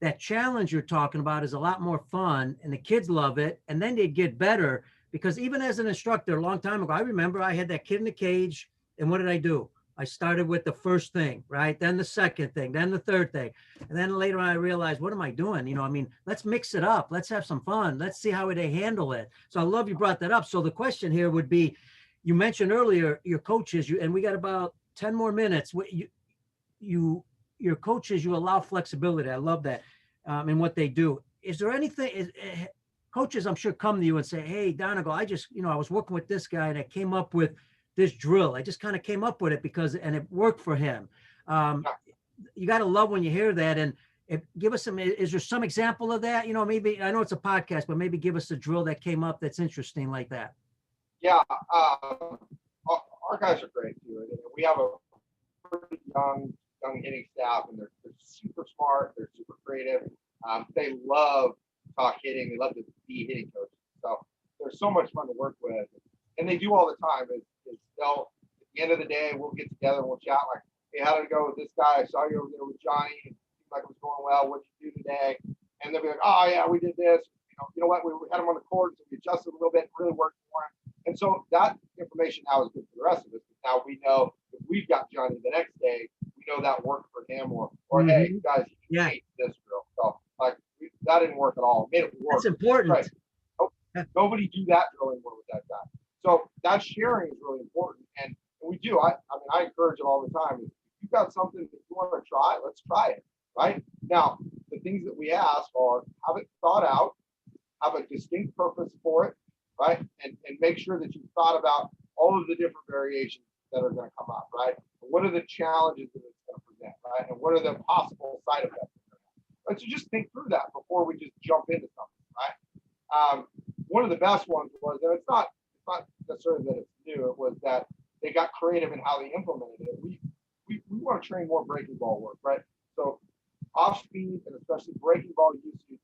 Speaker 1: that challenge you're talking about is a lot more fun, and the kids love it, and then they get better. Because even as an instructor a long time ago, I remember I had that kid in the cage, and what did I do? I started with the first thing, right? Then the second thing, then the third thing. And then later on I realized, what am I doing? You know, I mean, let's mix it up. Let's have some fun. Let's see how they handle it. So I love you brought that up. So the question here would be, you mentioned earlier your coaches, and we got about 10 more minutes. Your coaches, you allow flexibility. I love that in what they do. Is there anything, coaches I'm sure come to you and say, hey, Donegal, I was working with this guy and I came up with this drill. I just kind of came up with it and it worked for him. You got to love when you hear that. And give us is there some example of that? You know, maybe, I know it's a podcast, but maybe give us a drill that came up that's interesting like that.
Speaker 2: Yeah. Our guys are great too. We have a pretty young hitting staff, and they're super smart. They're super creative. They love talk hitting. They love to be hitting coaches. So they're so much fun to work with, and they do all the time. They'll, at the end of the day, we'll get together and we'll chat like, hey, how did it go with this guy? I saw you over there with Johnny. It seemed like it was going well. What did you do today? And they'll be like, oh yeah, we did this. You know what? We had him on the court, so we adjusted a little bit, really worked for him. And so that information now is good for the rest of us. Now we know if we've got Johnny the next day, we know that worked for him, or hey, guys, he hates this drill. So like that didn't work at all. It made it work.
Speaker 1: That's important.
Speaker 2: Right. Nobody do that drill anymore with that guy. So that sharing is really important. And we do. I encourage it all the time. If you've got something that you want to try, let's try it. Right? Now, the things that we ask are have it thought out, have a distinct purpose for it, right? And make sure that you've thought about all of the different variations that are going to come up, right? What are the challenges that it's going to present, right? And what are the possible side effects? Right? So just think through that before we just jump into something, right? One of the best ones was, and it's not necessarily that it's new, it was that they got creative in how they implemented it. We want to train more breaking ball work, right? So off speed and especially breaking ball usage is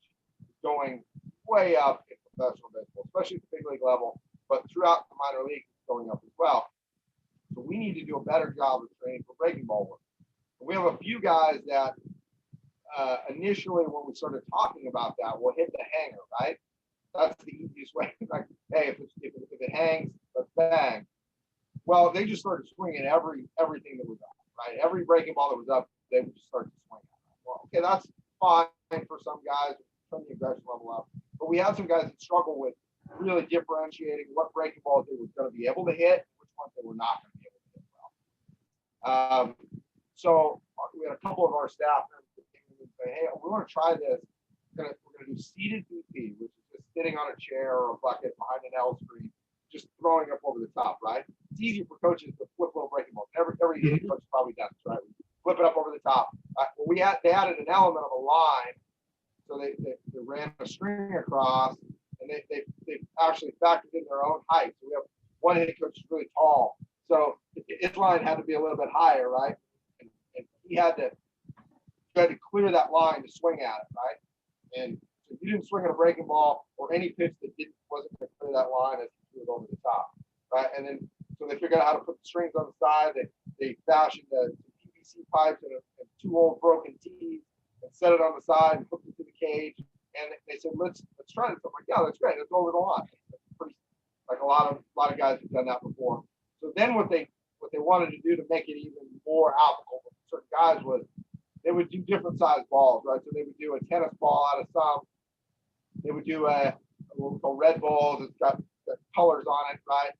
Speaker 2: going way up in professional baseball, especially at the big league level, but throughout the minor league, it's going up as well. So we need to do a better job of training for breaking ball work. And we have a few guys that initially, when we started talking about that, will hit the hanger, right? That's the easiest way. Like, hey, if it hangs, let's bang. Well, they just started swinging everything that was up, right? Every breaking ball that was up, they would just start to swing at. Well, okay, that's fine for some guys, turn the aggression level up. But we had some guys that struggle with really differentiating what breaking balls they were going to be able to hit, which ones they were not going to be able to hit well. So we had a couple of our staff members that came in and say, hey, we want to try this. We're going to to do seated BP, which is just sitting on a chair or a bucket behind an L screen, just throwing up over the top, right? It's easy for coaches to flip little breaking balls. Every hitting coach probably does this, right? Flip it up over the top. Well, they added an element of a line, so they ran a string across, and they actually factored in their own height. So we have one hitting coach who's really tall, so his line had to be a little bit higher, right? And he had to clear that line to swing at it, right? And so you didn't swing at a breaking ball or any pitch that wasn't going to clear that line as you threw it over the top, right? And then so they figured out how to put the strings on the side. They fashioned the PVC pipes and two old broken tees and set it on the side and hooked it to the cage. And they said, let's try this. I'm like, yeah, that's great. Let's go over the line. Pretty, like a lot of guys have done that before. So then what they wanted to do to make it even more applicable for certain guys was they would do different size balls, right? So they would do a tennis ball out of some. They would do a red ball that's got colors on it, right?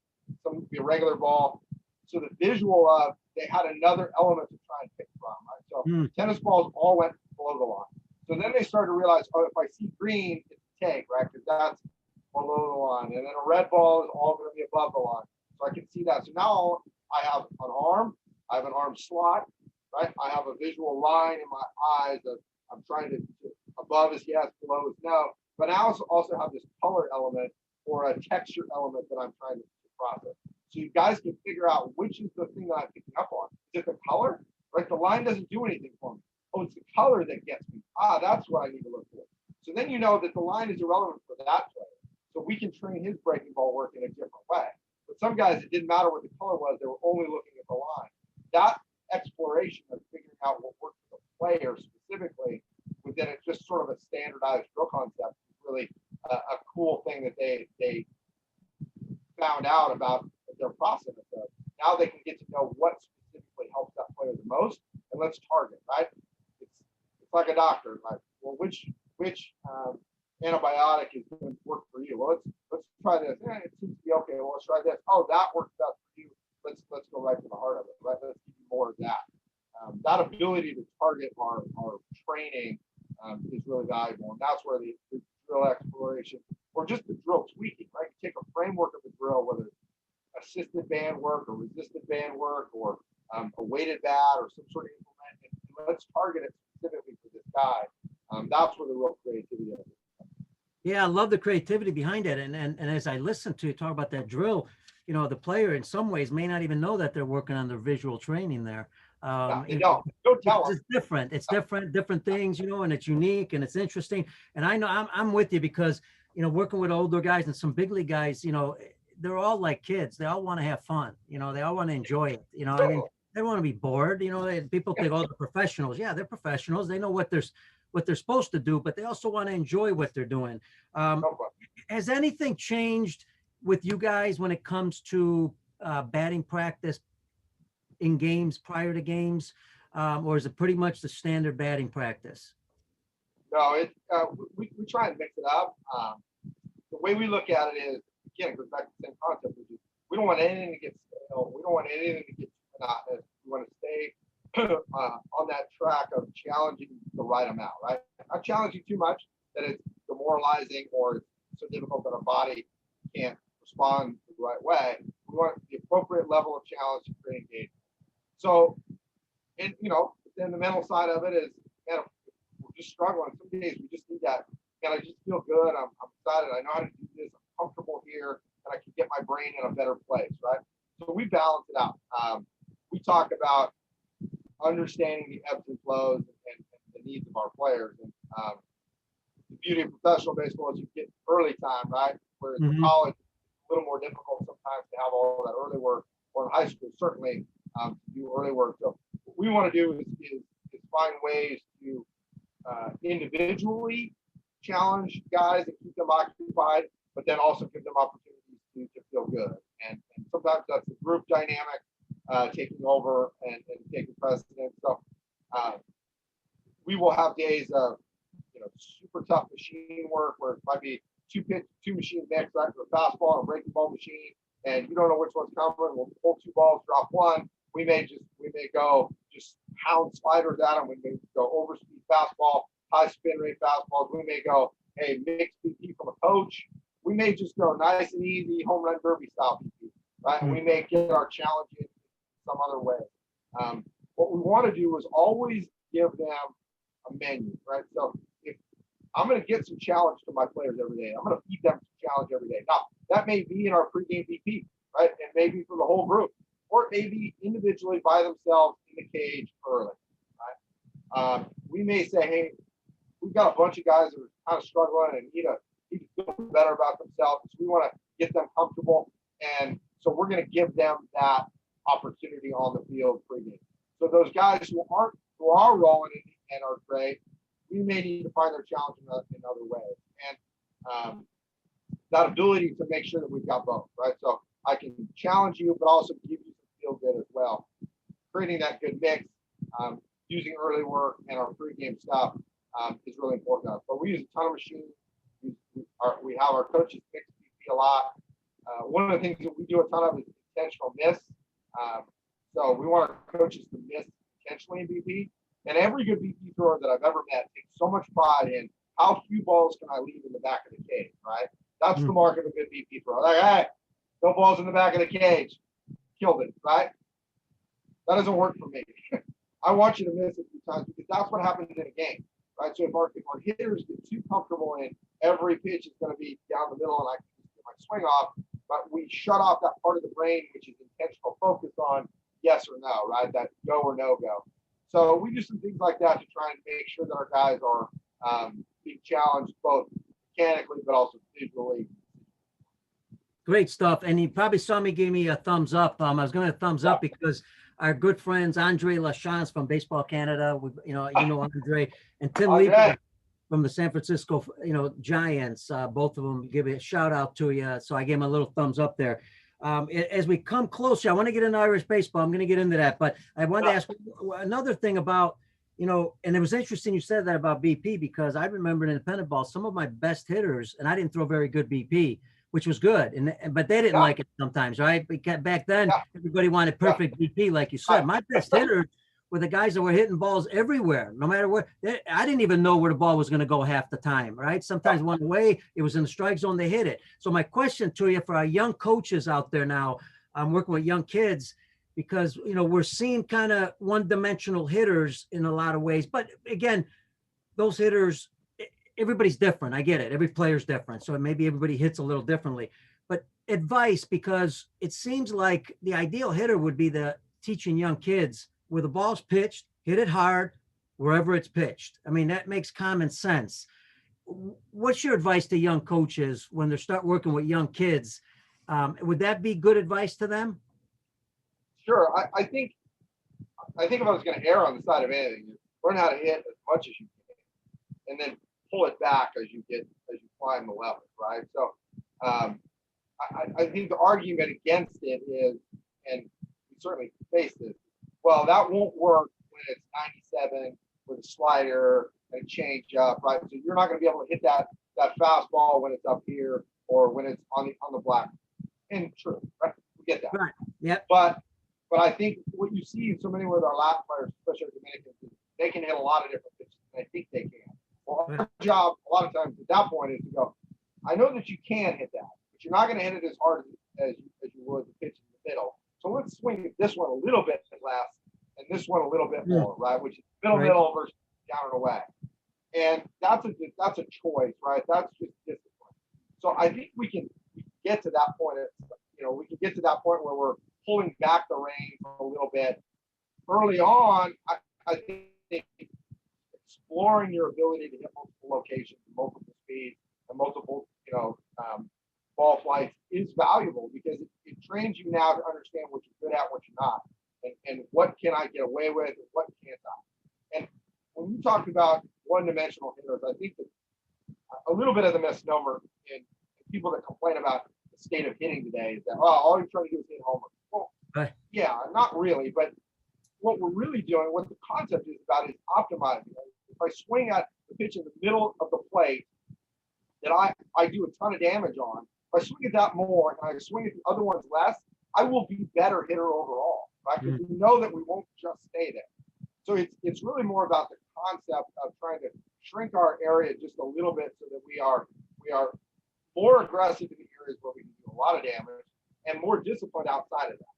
Speaker 2: Some would be a regular ball. So the visual of they had another element to try and pick from, right? So tennis balls all went below the line. So then they started to realize, oh, if I see green, it's a take, right? Because that's below the line. And then a red ball is all going to be above the line. So I can see that. So now I have an arm. I have an arm slot, right? I have a visual line in my eyes that I'm trying to above is yes, below is no. But I also have this color element or a texture element that I'm trying to process. So you guys can figure out which is the thing that I'm picking up on. Is it the color? Right? The line doesn't do anything for me. Oh, it's the color that gets me. That's what I need to look for. So then you know that the line is irrelevant for that player. So we can train his breaking ball work in a different way. But some guys, it didn't matter what the color was. They were only looking at the line. That exploration of figuring out what works for the player specifically within it, just sort of a standardized drill concept, is really a cool thing that they found out about their process. So now they can get to know what specifically helps that player the most, and let's target, right? It's like a doctor, like, well, which antibiotic is going to work for you? Well, let's try this. It seems to be okay. Well, let's try this. Oh, that works best for you. Let's go right to the heart of it, right? Let's give you more of that. That ability to target our training is really valuable, and that's where the drill exploration or just the drill tweaking, right? You take a framework of the drill, whether it's assisted band work or resisted band work or a weighted bat or some sort of implement, and let's target it specifically for this guy. That's where the real creativity is.
Speaker 1: Yeah, I love the creativity behind it. And as I listen to you talk about that drill, you know, the player in some ways may not even know that they're working on their visual training there.
Speaker 2: They don't tell them.
Speaker 1: It's different. It's different things, you know, and it's unique and it's interesting. And I know I'm with you because, you know, working with older guys and some big league guys, you know, they're all like kids. They all want to have fun. You know, they all want to enjoy it. You know, I mean, they don't want to be bored. You know, people think, oh, they're professionals. Yeah, they're professionals. They know what they're supposed to do, but they also want to enjoy what they're doing. Has anything changed with you guys when it comes to batting practice in games prior to games, or is it pretty much the standard batting practice?
Speaker 2: No, we try and mix it up. The way we look at it is, again, it goes back to the same concept, which is we don't want anything to get stale. We don't want anything to get monotonous. We want to stay on that track of challenging the right amount, right? Not challenging too much that it's demoralizing or it's so difficult that our body can't respond the right way. We want the appropriate level of challenge to create engagement. So, and you know, then the mental side of it is, man, we're just struggling. Some days we just need that. Man, I just feel good. I'm excited. I know how to do this. I'm comfortable here, and I can get my brain in a better place, right? So we balance it out. We talk about understanding the ebbs and flows and the needs of our players. And the beauty of professional baseball is you get early time, right? Whereas in college, it's a little more difficult sometimes to have all that early work, or in high school, certainly to do early work. So what we want to do is find ways to individually challenge guys and keep them occupied, but then also give them opportunities to feel good. And sometimes that's the group dynamic taking over and taking precedence. So we will have days of, you know, super tough machine work where it might be two machine mix, right? A fastball and a breaking ball machine, and you don't know which one's coming. We'll pull two balls, drop one. We may go just pound sliders at them. We may go overspeed fastball, high spin rate fastballs. We may go a mixed BP from a coach. We may just go nice and easy home run derby style BP, right? And we may get our challenge in some other way. What we want to do is always give them a menu, right? So if I'm going to get some challenge to my players every day, I'm going to feed them some challenge every day. Now, that may be in our pregame BP, right? And maybe for the whole group, or it may be individually by themselves in the cage early, right? We may say, hey, we've got a bunch of guys that are kind of struggling and need to feel better about themselves. So we want to get them comfortable. And so we're going to give them that opportunity on the field pregame. So those guys who are rolling and are great, we may need to find their challenge in other ways. And that ability to make sure that we've got both, right? So I can challenge you, but also give you some feel good as well. Creating that good mix, using early work and our pregame stuff is really important to us. But we use a ton of machines. We have our coaches mix BP a lot. One of the things that we do a ton of is intentional miss. So we want our coaches to miss intentionally in BP. And every good BP thrower that I've ever met takes so much pride in how few balls can I leave in the back of the cage, right? That's the mark of a good BP thrower. Like, hey, no balls in the back of the cage. Killed it, right? That doesn't work for me. I want you to miss it a few times because that's what happens in a game, right? So if our hitters get too comfortable in every pitch is going to be down the middle and I can get my swing off, but we shut off that part of the brain which is intentional focus on yes or no, right? That go or no go. So we do some things like that to try and make sure that our guys are being challenged both mechanically but also visually.
Speaker 1: Great stuff. And you probably saw me give me a thumbs up. I was going to thumbs up because our good friends Andre Lachance from Baseball Canada, you know Andre, and Tim Lee from the San Francisco, Giants. Both of them give a shout out to you. So I gave him a little thumbs up there. As we come closer, I want to get into Irish baseball. I'm going to get into that, but I wanted to ask another thing about, and it was interesting you said that about BP because I remember in independent ball, some of my best hitters, and I didn't throw very good BP, which was good, but they didn't like it sometimes, right? Because back then, everybody wanted perfect BP, like you said. My best hitters were the guys that were hitting balls everywhere, no matter where. I didn't even know where the ball was going to go half the time, right? Sometimes one way, it was in the strike zone, they hit it. So my question to you for our young coaches out there now, I'm working with young kids because, we're seeing kind of one-dimensional hitters in a lot of ways. But again, those hitters, everybody's different. I get it. Every player's different. So maybe everybody hits a little differently. But advice, because it seems like the ideal hitter would be the teaching young kids where the ball's pitched, hit it hard, wherever it's pitched. I mean, that makes common sense. What's your advice to young coaches when they start working with young kids? Would that be good advice to them?
Speaker 2: Sure. I think if I was going to err on the side of anything, learn how to hit as much as you can, and then pull it back as you climb the level, right? So I think the argument against it is, and we certainly face this, well, that won't work when it's 97 with a slider and a change up, right? So you're not going to be able to hit that fastball when it's up here or when it's on the black. And true, right? We get that.
Speaker 1: Right. Yep.
Speaker 2: But I think what you see so many with our lap players, especially our Dominicans, is they can hit a lot of different pitches, and I think they can. Well, our job a lot of times at that point is to go, I know that you can hit that, but you're not going to hit it as hard as you would the pitch in the middle. So let's swing this one a little bit less and this one a little bit more, right? Which is middle versus down and away. And that's a choice, right? That's just discipline. So I think we can get to that point. We can get to that point where we're pulling back the reins a little bit early on. I think exploring your ability to hit multiple locations, multiple speeds, and multiple, ball flights is valuable because it trains you now to understand what you're good at, what you're not, and what can I get away with, and what can't I. And when you talk about one-dimensional hitters, I think that a little bit of the misnomer in people that complain about the state of hitting today is that, all you're trying to do is hit homers. Well, yeah, not really, but what we're really doing, what the concept is about is optimizing. If I swing at the pitch in the middle of the plate that I do a ton of damage on, if I swing at that more and I swing at the other ones less, I will be better hitter overall, right? Because we know that we won't just stay there. So it's really more about the concept of trying to shrink our area just a little bit so that we are more aggressive in the areas where we can do a lot of damage and more disciplined outside of that.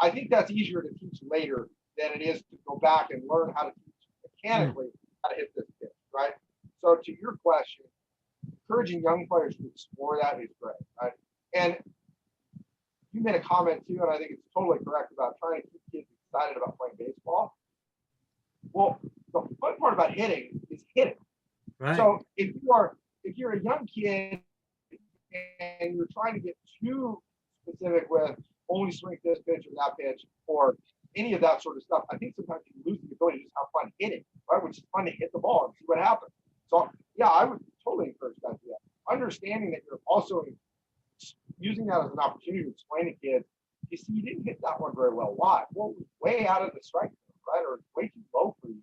Speaker 2: I think that's easier to teach later than it is to go back and learn how to teach mechanically how to hit this pitch, right? So to your question, encouraging young players to explore that is great, right? And you made a comment too, and I think it's totally correct about trying to keep kids excited about playing baseball. Well, the fun part about hitting is hitting.
Speaker 1: Right.
Speaker 2: So if you're a young kid and you're trying to get too specific with only swing this pitch or that pitch or any of that sort of stuff, I think sometimes you lose the ability to just have fun hitting, right? Which is fun to hit the ball and see what happens. So yeah, I would totally encourage that to that. Understanding that you're also using that as an opportunity to explain to kids, you see, you didn't hit that one very well. Why? Well, it was way out of the strike zone, right? Or it's way too low for you.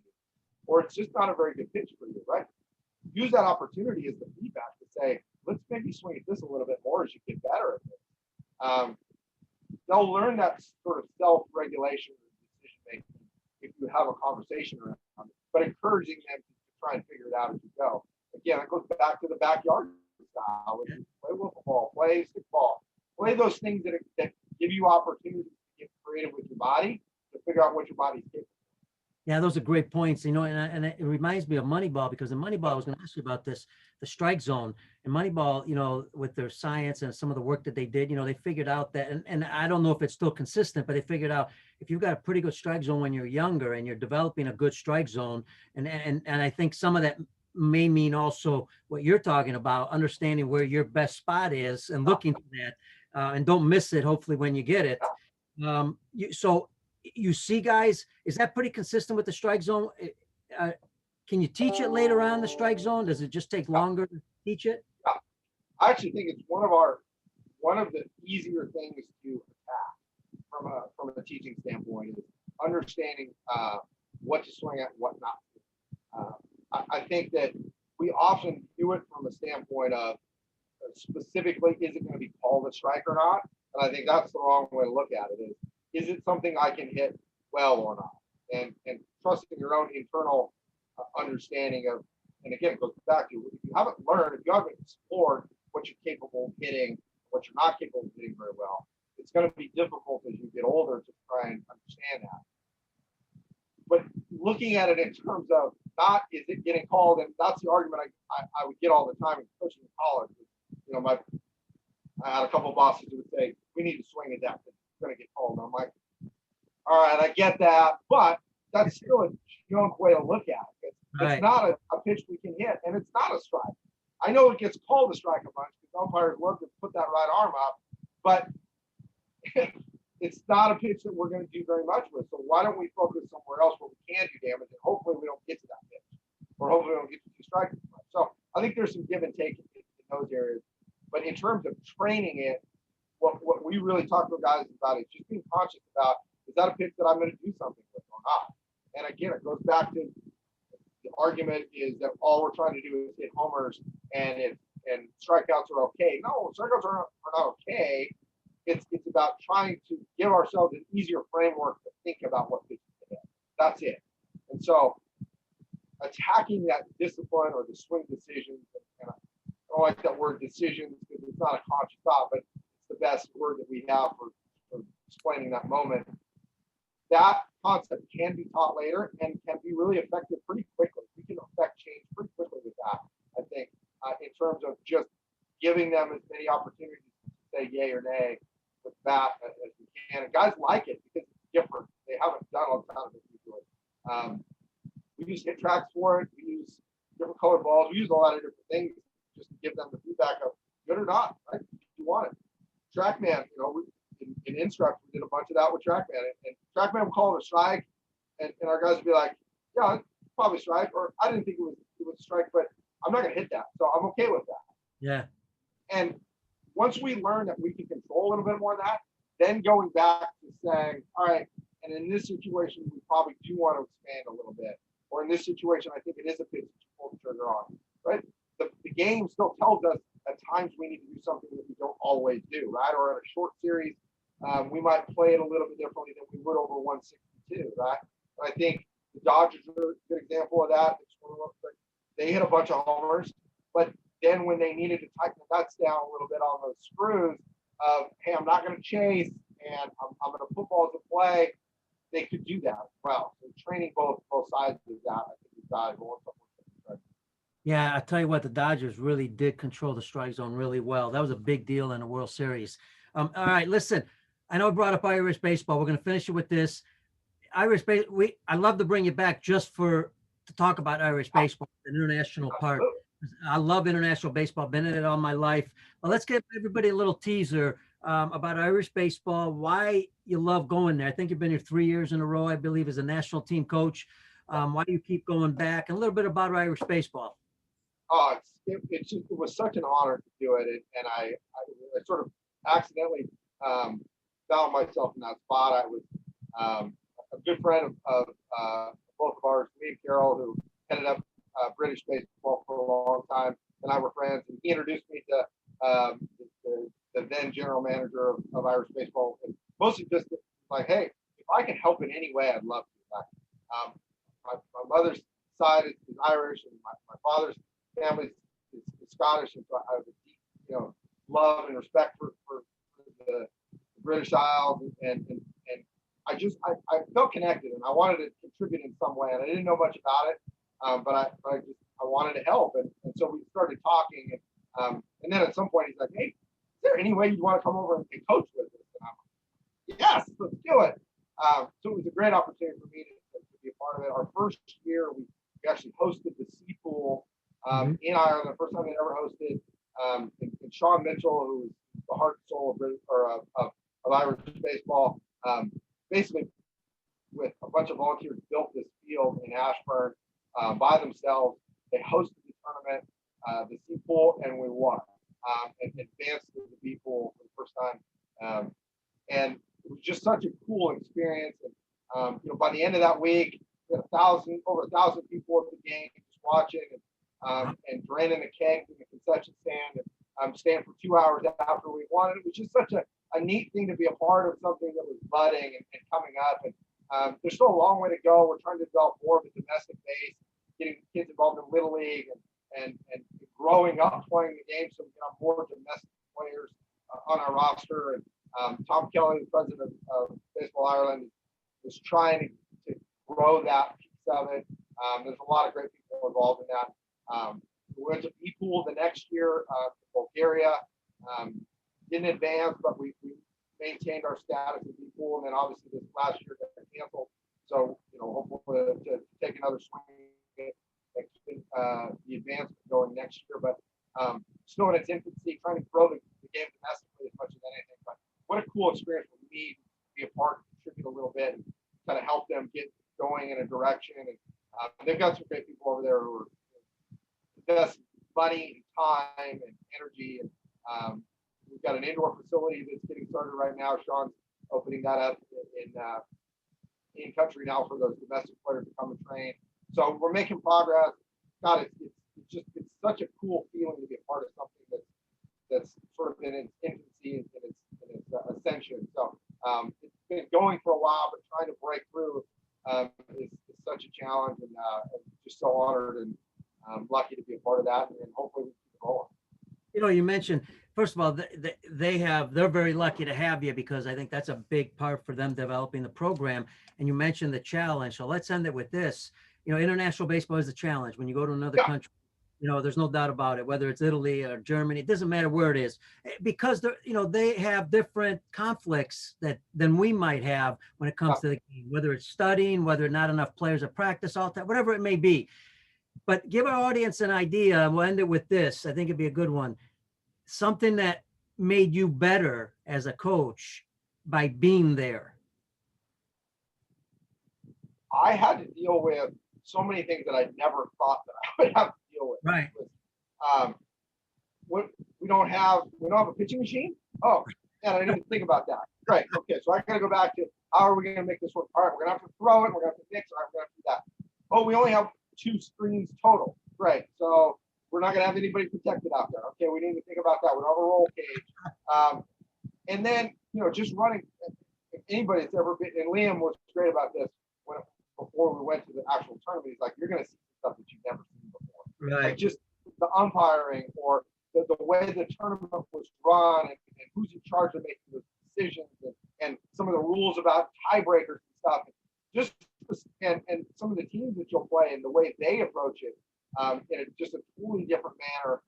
Speaker 2: Or it's just not a very good pitch for you, right? Use that opportunity as the feedback to say, let's maybe swing at this a little bit more as you get better at this. They'll learn that sort of self-regulation or decision making if you have a conversation around it, but encouraging them to try and figure it out as you go. Again, it goes back to the backyard style. Play wiffle ball, play stick ball, play those things that give you opportunities to get creative with your body to figure out what your body's capable.
Speaker 1: Yeah, those are great points, and it reminds me of Moneyball, because in Moneyball, I was going to ask you about this, the strike zone. In Moneyball, with their science and some of the work that they did, they figured out that, and I don't know if it's still consistent, but they figured out if you've got a pretty good strike zone when you're younger and you're developing a good strike zone, and I think some of that may mean also what you're talking about, understanding where your best spot is and looking for that, and don't miss it, hopefully, when you get it. So you see, guys, is that pretty consistent with the strike zone? Can you teach it later on the strike zone? Does it just take longer to teach it?
Speaker 2: I actually think it's one of the easier things to attack from a teaching standpoint is understanding what to swing at and what not to. I think that we often do it from a standpoint of specifically, is it going to be called a strike or not? And I think that's the wrong way to look at it. Is it something I can hit well or not? And trusting your own internal understanding of, and again, it goes back to, if you haven't learned, if you haven't explored what you're capable of hitting, what you're not capable of hitting very well, it's going to be difficult as you get older to try and understand that. But looking at it in terms of not, is it getting called? And that's the argument I would get all the time in coaching in college. I had a couple of bosses who would say, we need to swing at that. It's going to get called. And I'm like, all right, I get that, but that's still a junk way to look at it. It's not a pitch we can hit, and it's not a strike. I know it gets called a strike a bunch because umpires love to put that right arm up, but it's not a pitch that we're going to do very much with. So why don't we focus somewhere else where we can do damage, and hopefully we don't get to that pitch, or hopefully we don't get to two strikes. So I think there's some give and take in those areas. But in terms of training it, what we really talk to guys about is just being conscious about, is that a pitch that I'm going to do something with or not? And again, it goes back to the argument is that all we're trying to do is hit homers and strikeouts are okay. No, strikeouts are not okay. It's about trying to give ourselves an easier framework to think about what pitches to hit. That's it. And so attacking that discipline or the swing decisions, and I don't like that word decisions because it's not a conscious thought, but it's the best word that we have for explaining that moment. That concept can be taught later and can be really effective pretty quickly. We can affect change pretty quickly with that, I think, in terms of just giving them as many opportunities to say yay or nay with that as we can. And guys like it because it's different. They haven't done a ton of it usually. We use hit tracks for it. We use different colored balls. We use a lot of different things just to give them the feedback of good or not, right? If you want it. TrackMan, in Instruct, we did a bunch of that with TrackMan, and TrackMan would call it a strike, and our guys would be like, yeah, it's probably a strike, or I didn't think it was a strike, but I'm not going to hit that, so I'm okay with that.
Speaker 1: Yeah.
Speaker 2: And once we learn that we can control a little bit more of that, then going back to saying, all right, and in this situation, we probably do want to expand a little bit, or in this situation, I think it is a pitch that you pull the trigger on, right? The game still tells us at times we need to do something that we don't always do, right? Or in a short series, we might play it a little bit differently than we would over 162, right? And I think the Dodgers are a good example of that. they hit a bunch of homers, but then when they needed to tighten the nuts down a little bit on those screws of, hey, I'm not going to chase and I'm going to put balls in play, they could do that well. So training both sides of that, I think, is valuable.
Speaker 1: Yeah, I tell you what, the Dodgers really did control the strike zone really well. That was a big deal in the World Series. All right, listen, I know I brought up Irish baseball. We're going to finish it with this. I love to bring you back just to talk about Irish baseball, the international part. I love international baseball, been in it all my life. Well, let's give everybody a little teaser about Irish baseball, why you love going there. I think you've been here 3 years in a row, I believe, as a national team coach. Why do you keep going back? And a little bit about Irish baseball.
Speaker 2: Oh, it was such an honor to do it, and I sort of accidentally found myself in that spot. I was a good friend of both of ours, me and Carol, who headed up British baseball for a long time, and I were friends. And he introduced me to the then general manager of Irish baseball, and mostly just like, hey, if I can help in any way, I'd love to. My mother's side is Irish, and my father's family is Scottish, and so I have a deep, love and respect for the British Isles, and I felt connected, and I wanted to contribute in some way, and I didn't know much about it, but I wanted to help, and so we started talking, and then at some point he's like, hey, is there any way you'd want to come over and coach with us? And I'm like, yes, let's do it. So it was a great opportunity for me to be a part of it. Our first year, we actually hosted the Sea Pool in Ireland, the first time they ever hosted. And Sean Mitchell, who was the heart and soul of Irish baseball, basically with a bunch of volunteers built this field in Ashburn by themselves. They hosted the tournament, the Sea Pool, and we won and advanced to the B Pool for the first time. And it was just such a cool experience. And by the end of that week, we had over 1,000 people at the game just watching and draining the kegs in the concession stand and staying for 2 hours after we won. It was just such a neat thing to be a part of, something that was budding and coming up. And there's still a long way to go. We're trying to develop more of a domestic base, getting kids involved in Little League and growing up playing the game, so we can have more domestic players on our roster. And Tom Kelly, the president of Baseball Ireland, is trying to grow that piece of it. There's a lot of great people involved in that. We went to B Pool the next year to Bulgaria. Didn't advance, but we maintained our status in B Pool, and then obviously this last year got canceled. So hopefully to take another swing at the advancement going next year. But still in its infancy, trying to grow the game domestically as much as anything. But what a cool experience for me to be a part, contribute a little bit, and kind of help them get going in a direction. And they've got some great people over there who are invest money and time and energy. And we've got an indoor facility that's getting started right now. Sean's opening that up in country now for those domestic players to come and train. So we're making progress. God, it's such a cool feeling to be a part of something that's sort of in its infancy and its ascension. So it's been going for a while, but trying to break through is such a challenge, and just so honored and lucky to be a part of that, and hopefully we keep it rolling.
Speaker 1: You mentioned, first of all, they're very lucky to have you, because I think that's a big part for them developing the program. And you mentioned the challenge. So let's end it with this. International baseball is a challenge. When you go to another country, there's no doubt about it, whether it's Italy or Germany, it doesn't matter where it is, because they have different conflicts than we might have when it comes to the game, whether it's studying, whether not enough players at practice, all that, whatever it may be. But give our audience an idea, and we'll end it with this. I think it'd be a good one. Something that made you better as a coach by being there.
Speaker 2: I had to deal with so many things that I never thought that I would have to deal with.
Speaker 1: Right.
Speaker 2: We don't have a pitching machine. Oh, yeah, I didn't even think about that. Right. Okay. So I got to go back to, how are we going to make this work? All right, we're going to have to throw it. We're going to have to mix. All right, we're going to do that. Oh, we only have 2 screens total. Right. So we're not going to have anybody protected out there. Okay. We need to think about that. We don't have a roll cage. And then, just running. If anybody that's ever been, and Liam was great about this before we went to the actual tournament, he's like, you're going to see stuff that you've never seen before. like just the umpiring or the way the tournament was run and who's in charge of making those decisions and some of the rules about tiebreakers and stuff. Just and some of the teams that you'll play and the way they approach it in just a totally different manner.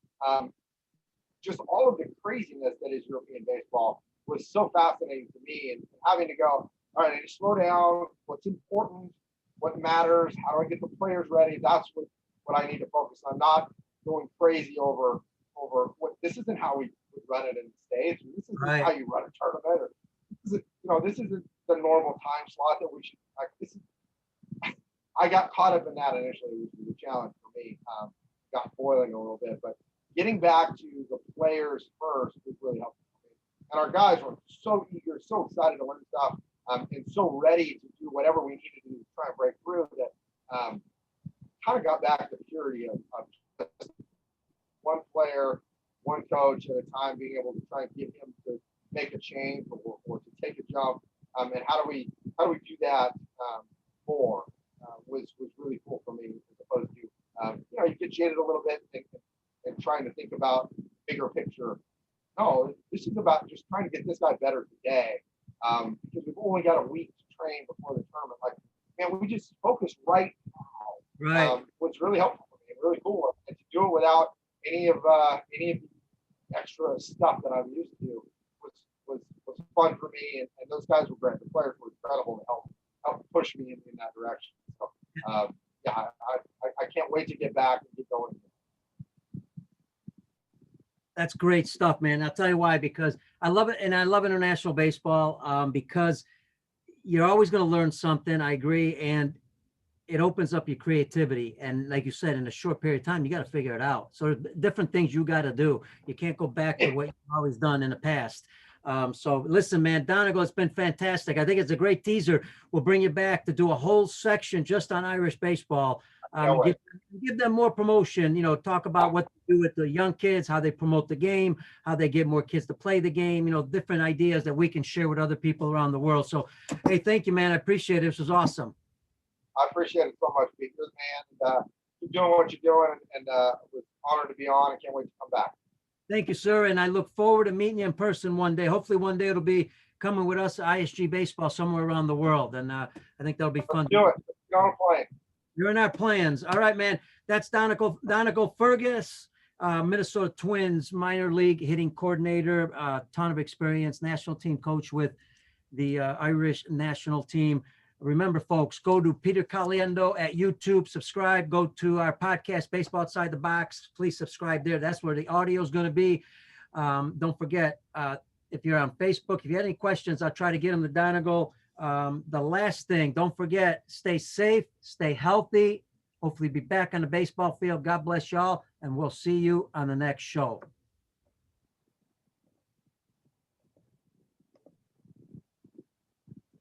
Speaker 2: Just all of the craziness that is European baseball was so fascinating to me, and having to go, all right, I need to slow down. What's important? What matters? How do I get the players ready? That's what I need to focus on. Not going crazy over what. This isn't how we run it in the States. This isn't how you run a tournament. Or this isn't the normal time slot that we should. I got caught up in that initially, which was a challenge for me. Got boiling a little bit, but getting back to the players first was really helpful for me. And our guys were so eager, so excited to learn stuff, and so ready to do whatever we needed to do to try and break through that kind of got back to the purity of one player, one coach at a time, being able to try and get him to make a change or to take a jump. And how do we do that more was really cool for me, as opposed to you get jaded a little bit and trying to think about bigger picture. No, this is about just trying to get this guy better today, because we've only got a week to train before the tournament. Like, man, we just focus right now.
Speaker 1: Right.
Speaker 2: What's really helpful for me and really cool, and to do it without any of the extra stuff that I'm used to was fun for me, and those guys were great. The players were incredible to help push me in that direction. So I can't wait to get back and get going.
Speaker 1: That's great stuff, man. I'll tell you why, because I love it. And I love international baseball because you're always going to learn something. I agree. And it opens up your creativity. And like you said, in a short period of time, you got to figure it out. So different things you got to do. You can't go back to what you've always done in the past. So listen, man, Donegal, it's been fantastic. I think it's a great teaser. We'll bring you back to do a whole section just on Irish baseball. Give them more promotion, talk about what to do with the young kids, how they promote the game, how they get more kids to play the game, different ideas that we can share with other people around the world. So, hey, thank you, man. I appreciate it. This was awesome.
Speaker 2: I appreciate it so much, Pete. Good man. And, keep doing what you're doing, and it was an honor to be on. I can't wait to come back.
Speaker 1: Thank you, sir. And I look forward to meeting you in person one day. Hopefully one day it'll be coming with us, ISG baseball, somewhere around the world. And I think that'll be fun.
Speaker 2: Let's do it. Let's go and play.
Speaker 1: You're in our plans. All right, man. That's Donegal Fergus, Minnesota Twins minor league hitting coordinator, ton of experience, national team coach with the Irish national team. Remember, folks, go to Peter Caliendo at YouTube, subscribe, go to our podcast, Baseball Outside the Box. Please subscribe there. That's where the audio is going to be. Don't forget, if you're on Facebook, if you have any questions, I'll try to get them to Donegal. The last thing, don't forget, stay safe, stay healthy. Hopefully be back on the baseball field. God bless y'all, and we'll see you on the next show.